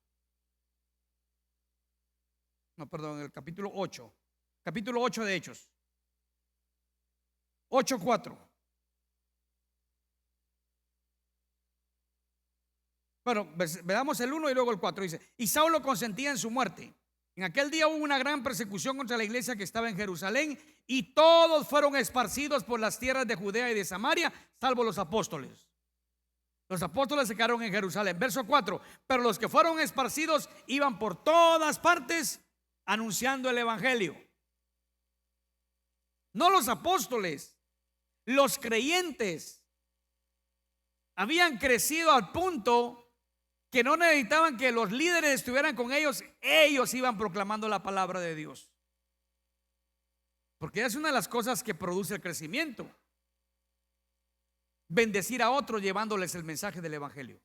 No, perdón, en el capítulo 8. Capítulo 8 de Hechos. 8:4. Bueno, veamos el 1 y luego el 4. Dice, y Saulo consentía en su muerte, En aquel día hubo una gran persecución contra la iglesia que estaba en Jerusalén, y todos fueron esparcidos por las tierras de Judea y de Samaria, salvo los apóstoles. Los apóstoles se quedaron en Jerusalén. Verso 4: pero los que fueron esparcidos iban por todas partes anunciando el evangelio. No los apóstoles, los creyentes habían crecido al punto que no necesitaban que los líderes estuvieran con ellos. Ellos iban proclamando la palabra de Dios. Porque es una de las cosas que produce el crecimiento: bendecir a otros llevándoles el mensaje del evangelio.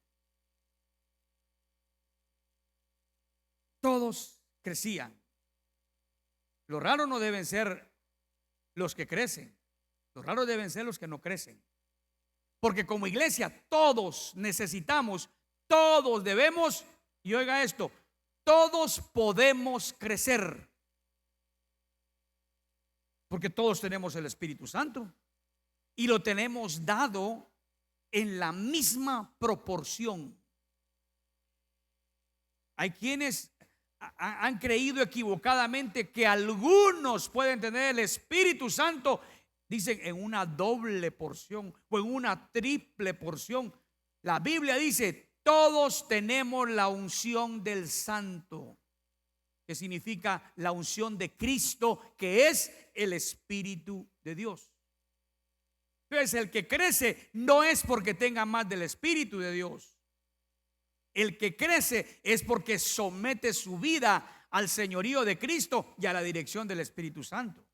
Todos crecían. Lo raro no deben ser los que crecen, los raros deben ser los que no crecen. Porque como iglesia todos necesitamos, todos debemos, y oiga esto, todos podemos crecer. Porque todos tenemos el Espíritu Santo y lo tenemos dado en la misma proporción. Hay quienes han creído equivocadamente que algunos pueden tener el Espíritu Santo, dicen, en una doble porción o en una triple porción. La Biblia dice: todos tenemos la unción del Santo, que significa la unción de Cristo, que es el Espíritu de Dios. Entonces, el que crece no es porque tenga más del Espíritu de Dios. El que crece es porque somete su vida al señorío de Cristo y a la dirección del Espíritu Santo.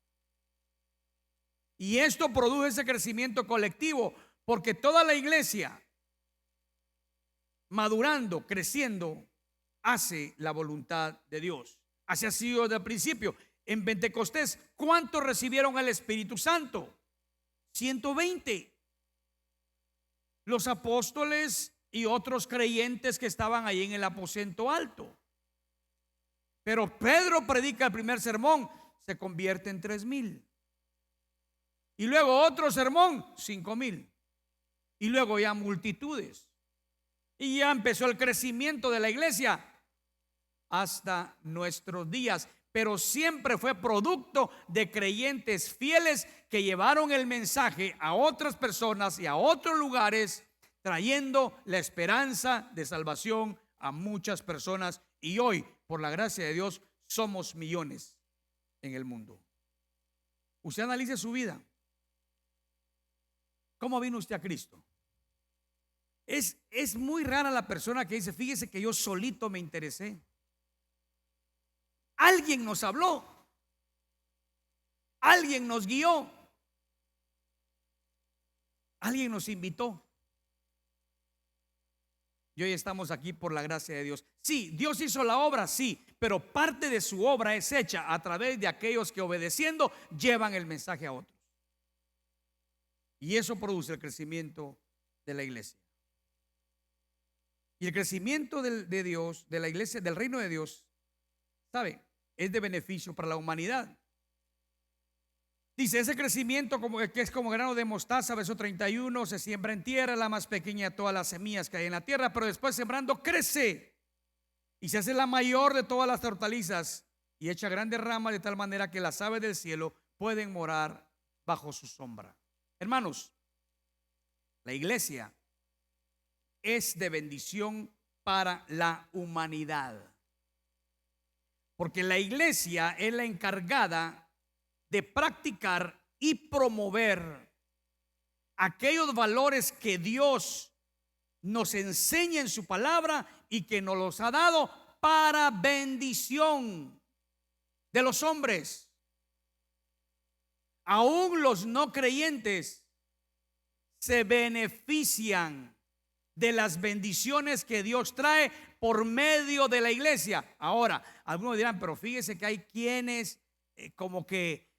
Y esto produce ese crecimiento colectivo, porque toda la iglesia, madurando, creciendo, hace la voluntad de Dios. Así ha sido desde el principio. En Pentecostés, ¿cuántos recibieron el Espíritu Santo? 120. Los apóstoles y otros creyentes que estaban ahí en el aposento alto. Pero Pedro predica el primer sermón, se convierte en 3,000. Y luego otro sermón, 5,000. Y luego ya multitudes. Y ya empezó el crecimiento de la iglesia hasta nuestros días. Pero siempre fue producto de creyentes fieles que llevaron el mensaje a otras personas y a otros lugares, trayendo la esperanza de salvación a muchas personas. Y hoy, por la gracia de Dios, somos millones en el mundo. Usted analice su vida. ¿Cómo vino usted a Cristo? Es muy rara la persona que dice: fíjese que yo solito me interesé. Alguien nos habló, alguien nos guió, alguien nos invitó. Y hoy estamos aquí por la gracia de Dios. Sí, Dios hizo la obra, sí, pero parte de su obra es hecha a través de aquellos que, obedeciendo, llevan el mensaje a otros. Y eso produce el crecimiento de la iglesia. Y el crecimiento de Dios, de la iglesia, del reino de Dios, ¿sabe? Es de beneficio para la humanidad. Dice: ese crecimiento que es como grano de mostaza, verso 31, se siembra en tierra, la más pequeña de todas las semillas que hay en la tierra, pero después, sembrando, crece y se hace la mayor de todas las hortalizas y echa grandes ramas, de tal manera que las aves del cielo pueden morar bajo su sombra. Hermanos, la iglesia es de bendición para la humanidad, porque la iglesia es la encargada de practicar y promover aquellos valores que Dios nos enseña en su palabra y que nos los ha dado para bendición de los hombres. Aún los no creyentes se benefician de las bendiciones que Dios trae por medio de la iglesia. Ahora, algunos dirán: pero fíjese que hay quienes como que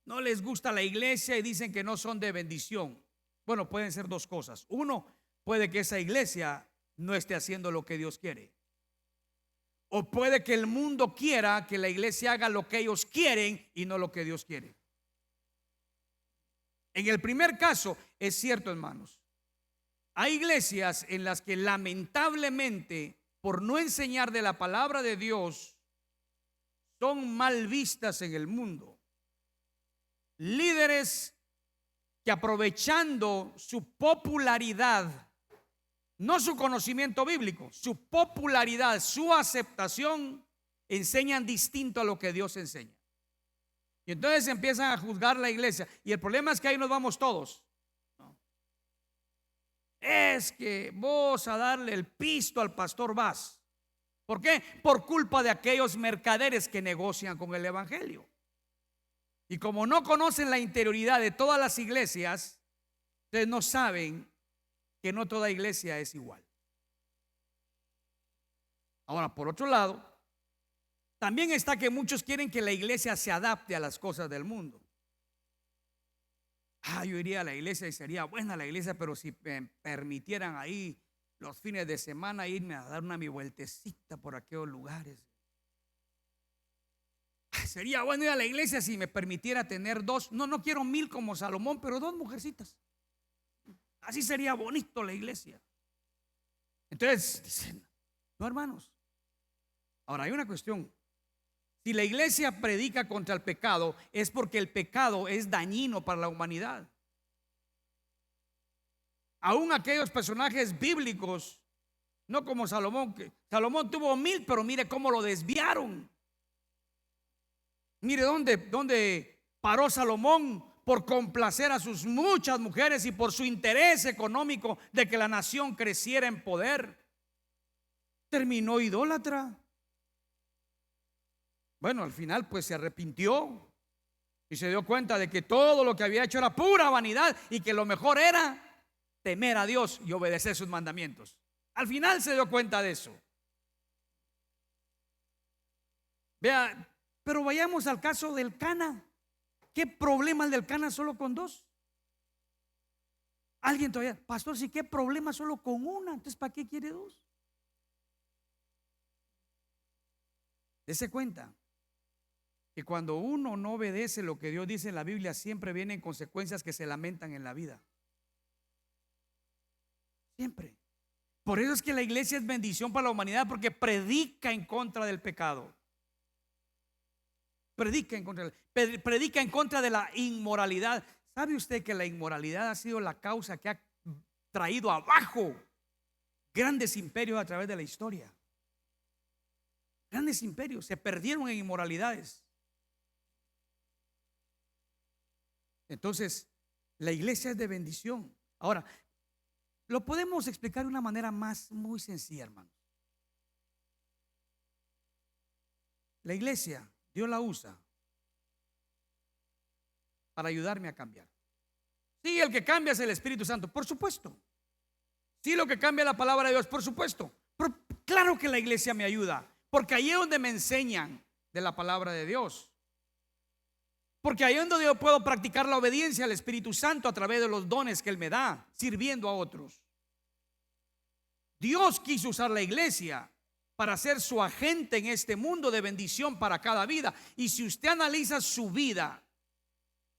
no les gusta la iglesia y dicen que no son de bendición. Bueno, pueden ser dos cosas. Uno, puede que esa iglesia no esté haciendo lo que Dios quiere. O puede que el mundo quiera que la iglesia haga lo que ellos quieren y no lo que Dios quiere. En el primer caso, es cierto, hermanos, hay iglesias en las que lamentablemente por no enseñar de la palabra de Dios, son mal vistas en el mundo. Líderes que aprovechando su popularidad, no su conocimiento bíblico, su popularidad, su aceptación, enseñan distinto a lo que Dios enseña. Y entonces empiezan a juzgar la iglesia. Y el problema es que ahí nos vamos todos. Es que vos a darle el pisto al pastor vas. ¿Por qué? Por culpa de aquellos mercaderes que negocian con el evangelio. Y como no conocen la interioridad de todas las iglesias, ustedes no saben que no toda iglesia es igual. Ahora, por otro lado, también está que muchos quieren que la iglesia se adapte a las cosas del mundo. Yo iría a la iglesia y sería buena la iglesia, pero si me permitieran ahí los fines de semana irme a dar mi vueltecita por aquellos lugares. Sería bueno ir a la iglesia si me permitiera tener dos, no quiero 1000 como Salomón, pero 2 mujercitas. Así sería bonito la iglesia. Entonces dicen, no, hermanos. Ahora hay una cuestión. Si la iglesia predica contra el pecado, es porque el pecado es dañino para la humanidad. Aún aquellos personajes bíblicos, no como Salomón, que Salomón tuvo 1000, pero mire cómo lo desviaron. Mire dónde paró Salomón por complacer a sus muchas mujeres y por su interés económico de que la nación creciera en poder. Terminó idólatra. Bueno, al final pues se arrepintió y se dio cuenta de que todo lo que había hecho era pura vanidad y que lo mejor era temer a Dios y obedecer sus mandamientos. Al final se dio cuenta de eso. Vea, pero vayamos al caso del Cana. ¿Qué problema el del Cana solo con 2? Alguien todavía, pastor, si qué problema solo con una, entonces ¿para qué quiere 2? Dese cuenta que cuando uno no obedece lo que Dios dice en la Biblia, siempre vienen consecuencias que se lamentan en la vida. Siempre. Por eso es que la iglesia es bendición para la humanidad, porque predica en contra del pecado. Predica en contra de la inmoralidad. ¿Sabe usted que la inmoralidad ha sido la causa que ha traído abajo grandes imperios a través de la historia? Grandes imperios se perdieron en inmoralidades. Entonces, la iglesia es de bendición. Ahora, lo podemos explicar de una manera muy sencilla, hermanos. La iglesia, Dios la usa para ayudarme a cambiar. Sí, el que cambia es el Espíritu Santo, por supuesto. Sí, lo que cambia es la palabra de Dios, por supuesto. Pero claro que la iglesia me ayuda, porque ahí es donde me enseñan de la palabra de Dios. Porque ahí es donde yo puedo practicar la obediencia al Espíritu Santo a través de los dones que Él me da, sirviendo a otros. Dios quiso usar la iglesia para ser su agente en este mundo de bendición para cada vida. Y si usted analiza su vida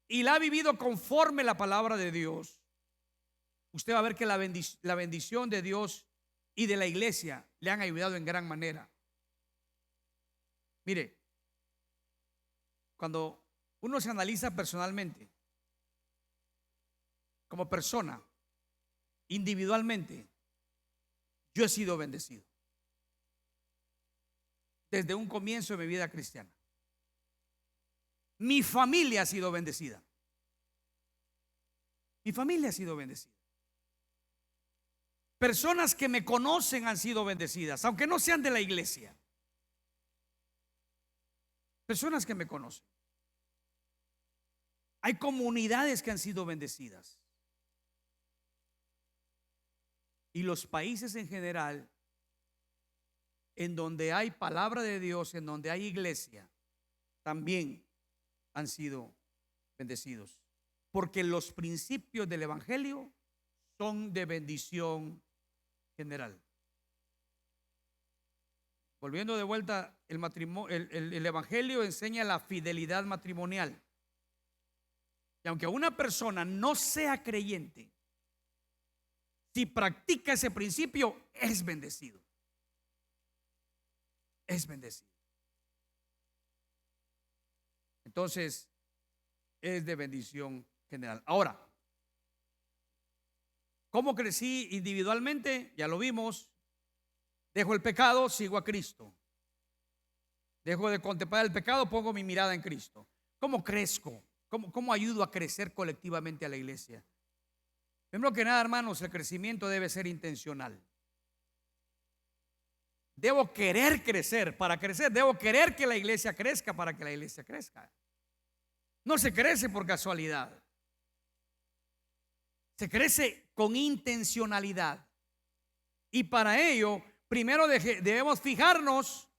y la ha vivido conforme la palabra de Dios, usted va a ver que la bendición de Dios y de la iglesia le han ayudado en gran manera. Mire, cuando uno se analiza personalmente, como persona, individualmente, yo he sido bendecido desde un comienzo de mi vida cristiana. Mi familia ha sido bendecida. Mi familia ha sido bendecida. Personas que me conocen han sido bendecidas, aunque no sean de la iglesia. Personas que me conocen. Hay comunidades que han sido bendecidas. Y los países en general, en donde hay palabra de Dios, en donde hay iglesia, también han sido bendecidos. Porque los principios del evangelio son de bendición general. Volviendo de vuelta, el evangelio enseña la fidelidad matrimonial. Y aunque una persona no sea creyente, si practica ese principio, es bendecido. es bendecido. Entonces, es de bendición general. Ahora, ¿cómo crecí individualmente? Ya lo vimos. Dejo el pecado, sigo a Cristo. Dejo de contemplar el pecado, pongo mi mirada en Cristo. ¿Cómo crezco? ¿Cómo ayudo a crecer colectivamente a la iglesia? Primero que nada, hermanos, el crecimiento debe ser intencional. Debo querer crecer. Para crecer, debo querer que la iglesia crezca para que la iglesia crezca. No se crece por casualidad. Se crece con intencionalidad. Y para ello, primero debemos fijarnos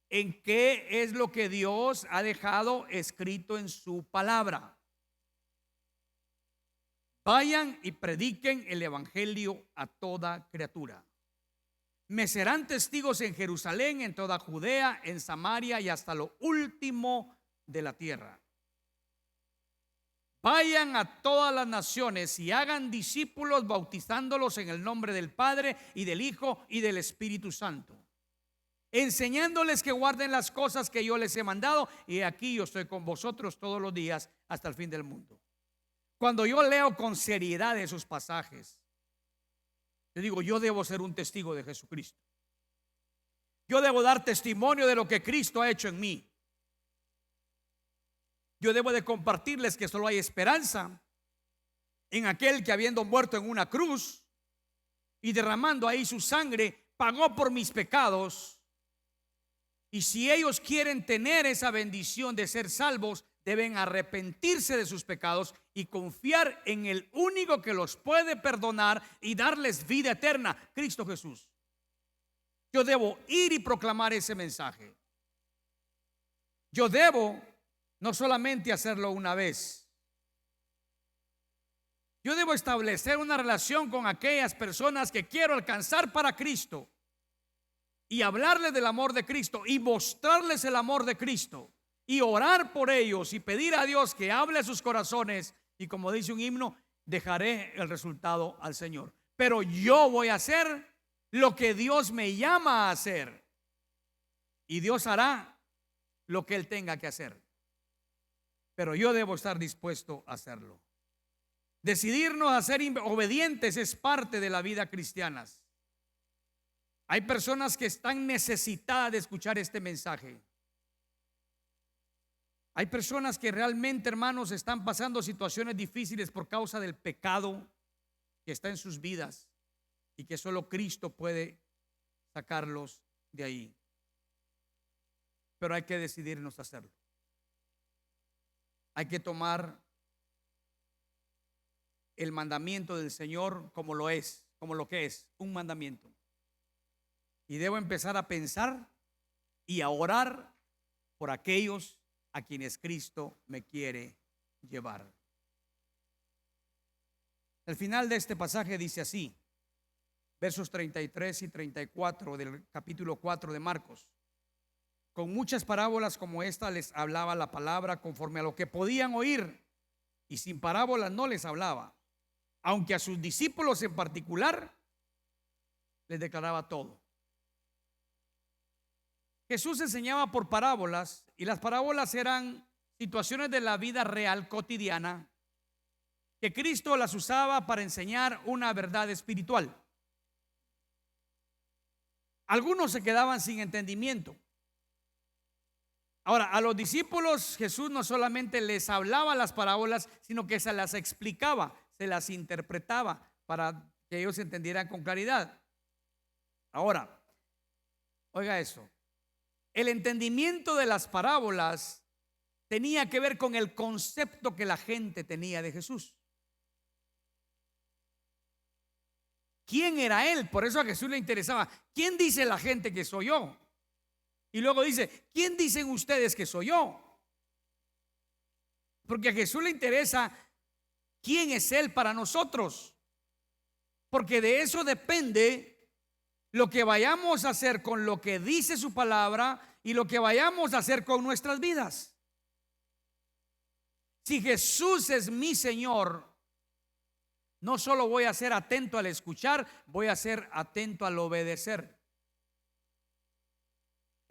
en qué es lo que Dios ha dejado escrito en su palabra. Vayan y prediquen el evangelio a toda criatura. Me serán testigos en Jerusalén, en toda Judea, en Samaria y hasta lo último de la tierra. Vayan a todas las naciones y hagan discípulos, bautizándolos en el nombre del Padre y del Hijo y del Espíritu Santo, enseñándoles que guarden las cosas que yo les he mandado, y aquí yo estoy con vosotros todos los días hasta el fin del mundo. Cuando yo leo con seriedad esos pasajes, yo digo, yo debo ser un testigo de Jesucristo. Yo debo dar testimonio de lo que Cristo ha hecho en mí. Yo debo de compartirles que solo hay esperanza en aquel que, habiendo muerto en una cruz y derramando ahí su sangre, pagó por mis pecados. Y si ellos quieren tener esa bendición de ser salvos, deben arrepentirse de sus pecados y confiar en el único que los puede perdonar y darles vida eterna, Cristo Jesús. Yo debo ir y proclamar ese mensaje. Yo debo no solamente hacerlo una vez. Yo debo establecer una relación con aquellas personas que quiero alcanzar para Cristo y hablarles del amor de Cristo y mostrarles el amor de Cristo y orar por ellos y pedir a Dios que hable a sus corazones, y como dice un himno, dejaré el resultado al Señor. Pero yo voy a hacer lo que Dios me llama a hacer, y Dios hará lo que Él tenga que hacer. Pero yo debo estar dispuesto a hacerlo. Decidirnos a ser obedientes es parte de la vida cristiana. Hay personas que están necesitadas de escuchar este mensaje. Hay personas que realmente, hermanos, están pasando situaciones difíciles por causa del pecado que está en sus vidas y que solo Cristo puede sacarlos de ahí. Pero hay que decidirnos a hacerlo. Hay que tomar el mandamiento del Señor como lo es, como lo que es, un mandamiento. Y debo empezar a pensar y a orar por aquellos a quienes Cristo me quiere llevar. El final de este pasaje dice así, versos 33 y 34 del capítulo 4 de Marcos. Con muchas parábolas como esta les hablaba la palabra conforme a lo que podían oír, y sin parábolas no les hablaba, aunque a sus discípulos en particular les declaraba todo. Jesús enseñaba por parábolas, y las parábolas eran situaciones de la vida real cotidiana que Cristo las usaba para enseñar una verdad espiritual. Algunos se quedaban sin entendimiento. Ahora, a los discípulos Jesús no solamente les hablaba las parábolas, sino que se las explicaba, se las interpretaba para que ellos entendieran con claridad. Ahora, oiga eso. El entendimiento de las parábolas tenía que ver con el concepto que la gente tenía de Jesús. ¿Quién era Él? Por eso a Jesús le interesaba. ¿Quién dice la gente que soy yo? Y luego dice, ¿quién dicen ustedes que soy yo? Porque a Jesús le interesa quién es Él para nosotros. Porque de eso depende lo que vayamos a hacer con lo que dice su palabra y lo que vayamos a hacer con nuestras vidas. Si Jesús es mi Señor, no solo voy a ser atento al escuchar, voy a ser atento al obedecer.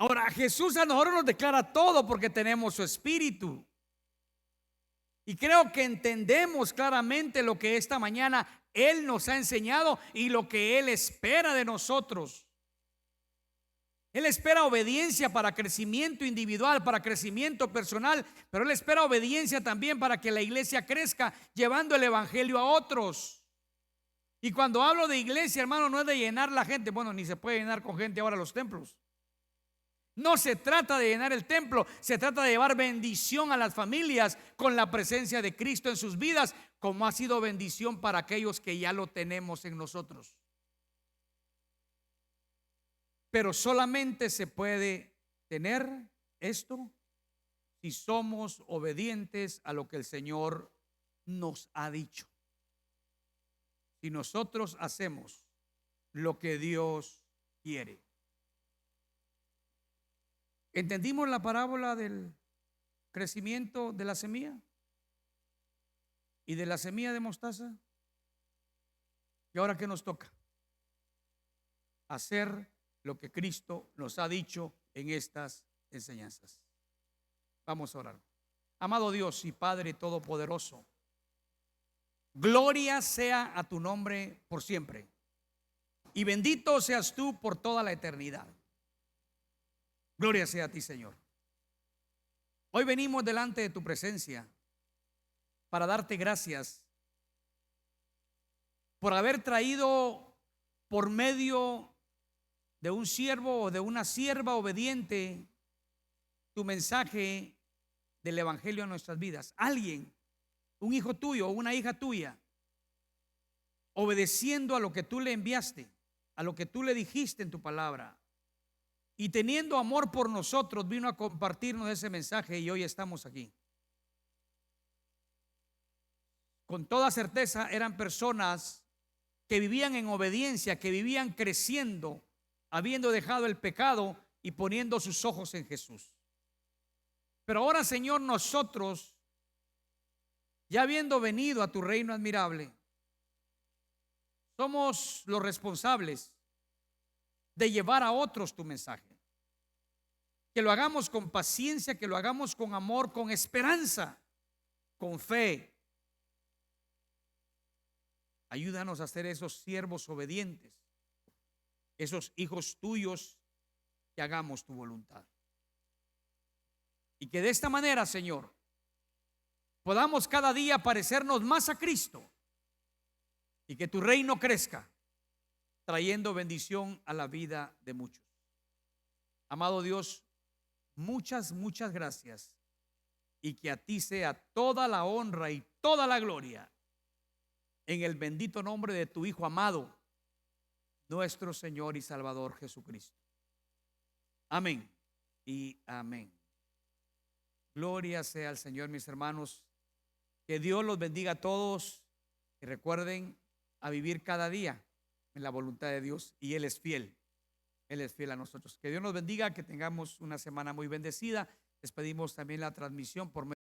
Ahora, Jesús a nosotros nos declara todo porque tenemos su espíritu. Y creo que entendemos claramente lo que esta mañana Él nos ha enseñado y lo que Él espera de nosotros. Él espera obediencia para crecimiento individual, para crecimiento personal, pero Él espera obediencia también para que la iglesia crezca, llevando el evangelio a otros. Y cuando hablo de iglesia, hermano, no es de llenar la gente. Bueno, ni se puede llenar con gente ahora los templos. No se trata de llenar el templo, se trata de llevar bendición a las familias con la presencia de Cristo en sus vidas, como ha sido bendición para aquellos que ya lo tenemos en nosotros. Pero solamente se puede tener esto si somos obedientes a lo que el Señor nos ha dicho. Si nosotros hacemos lo que Dios quiere. ¿Entendimos la parábola del crecimiento de la semilla? ¿Y de la semilla de mostaza? ¿Y ahora qué nos toca? Hacer lo que Cristo nos ha dicho en estas enseñanzas. Vamos a orar. Amado Dios y Padre Todopoderoso, gloria sea a tu nombre por siempre. Y bendito seas tú por toda la eternidad. Gloria sea a ti, Señor. Hoy venimos delante de tu presencia para darte gracias por haber traído por medio de un siervo o de una sierva obediente tu mensaje del evangelio a nuestras vidas. Alguien, un hijo tuyo o una hija tuya, obedeciendo a lo que tú le enviaste, a lo que tú le dijiste en tu palabra, y teniendo amor por nosotros, vino a compartirnos ese mensaje y hoy estamos aquí. Con toda certeza eran personas que vivían en obediencia, que vivían creciendo, habiendo dejado el pecado y poniendo sus ojos en Jesús. Pero ahora, Señor, nosotros, ya habiendo venido a tu reino admirable, somos los responsables de llevar a otros tu mensaje. Que lo hagamos con paciencia, que lo hagamos con amor, con esperanza, con fe. Ayúdanos a ser esos siervos obedientes, esos hijos tuyos que hagamos tu voluntad. Y que de esta manera, Señor, podamos cada día parecernos más a Cristo y que tu reino crezca, trayendo bendición a la vida de muchos. Amado Dios, muchas gracias y que a ti sea toda la honra y toda la gloria en el bendito nombre de tu Hijo amado, nuestro Señor y Salvador Jesucristo. Amén y amén. Gloria sea al Señor, mis hermanos. Que Dios los bendiga a todos y recuerden a vivir cada día en la voluntad de Dios, y Él es fiel. Él es fiel a nosotros. Que Dios nos bendiga, que tengamos una semana muy bendecida. Les pedimos también la transmisión por medio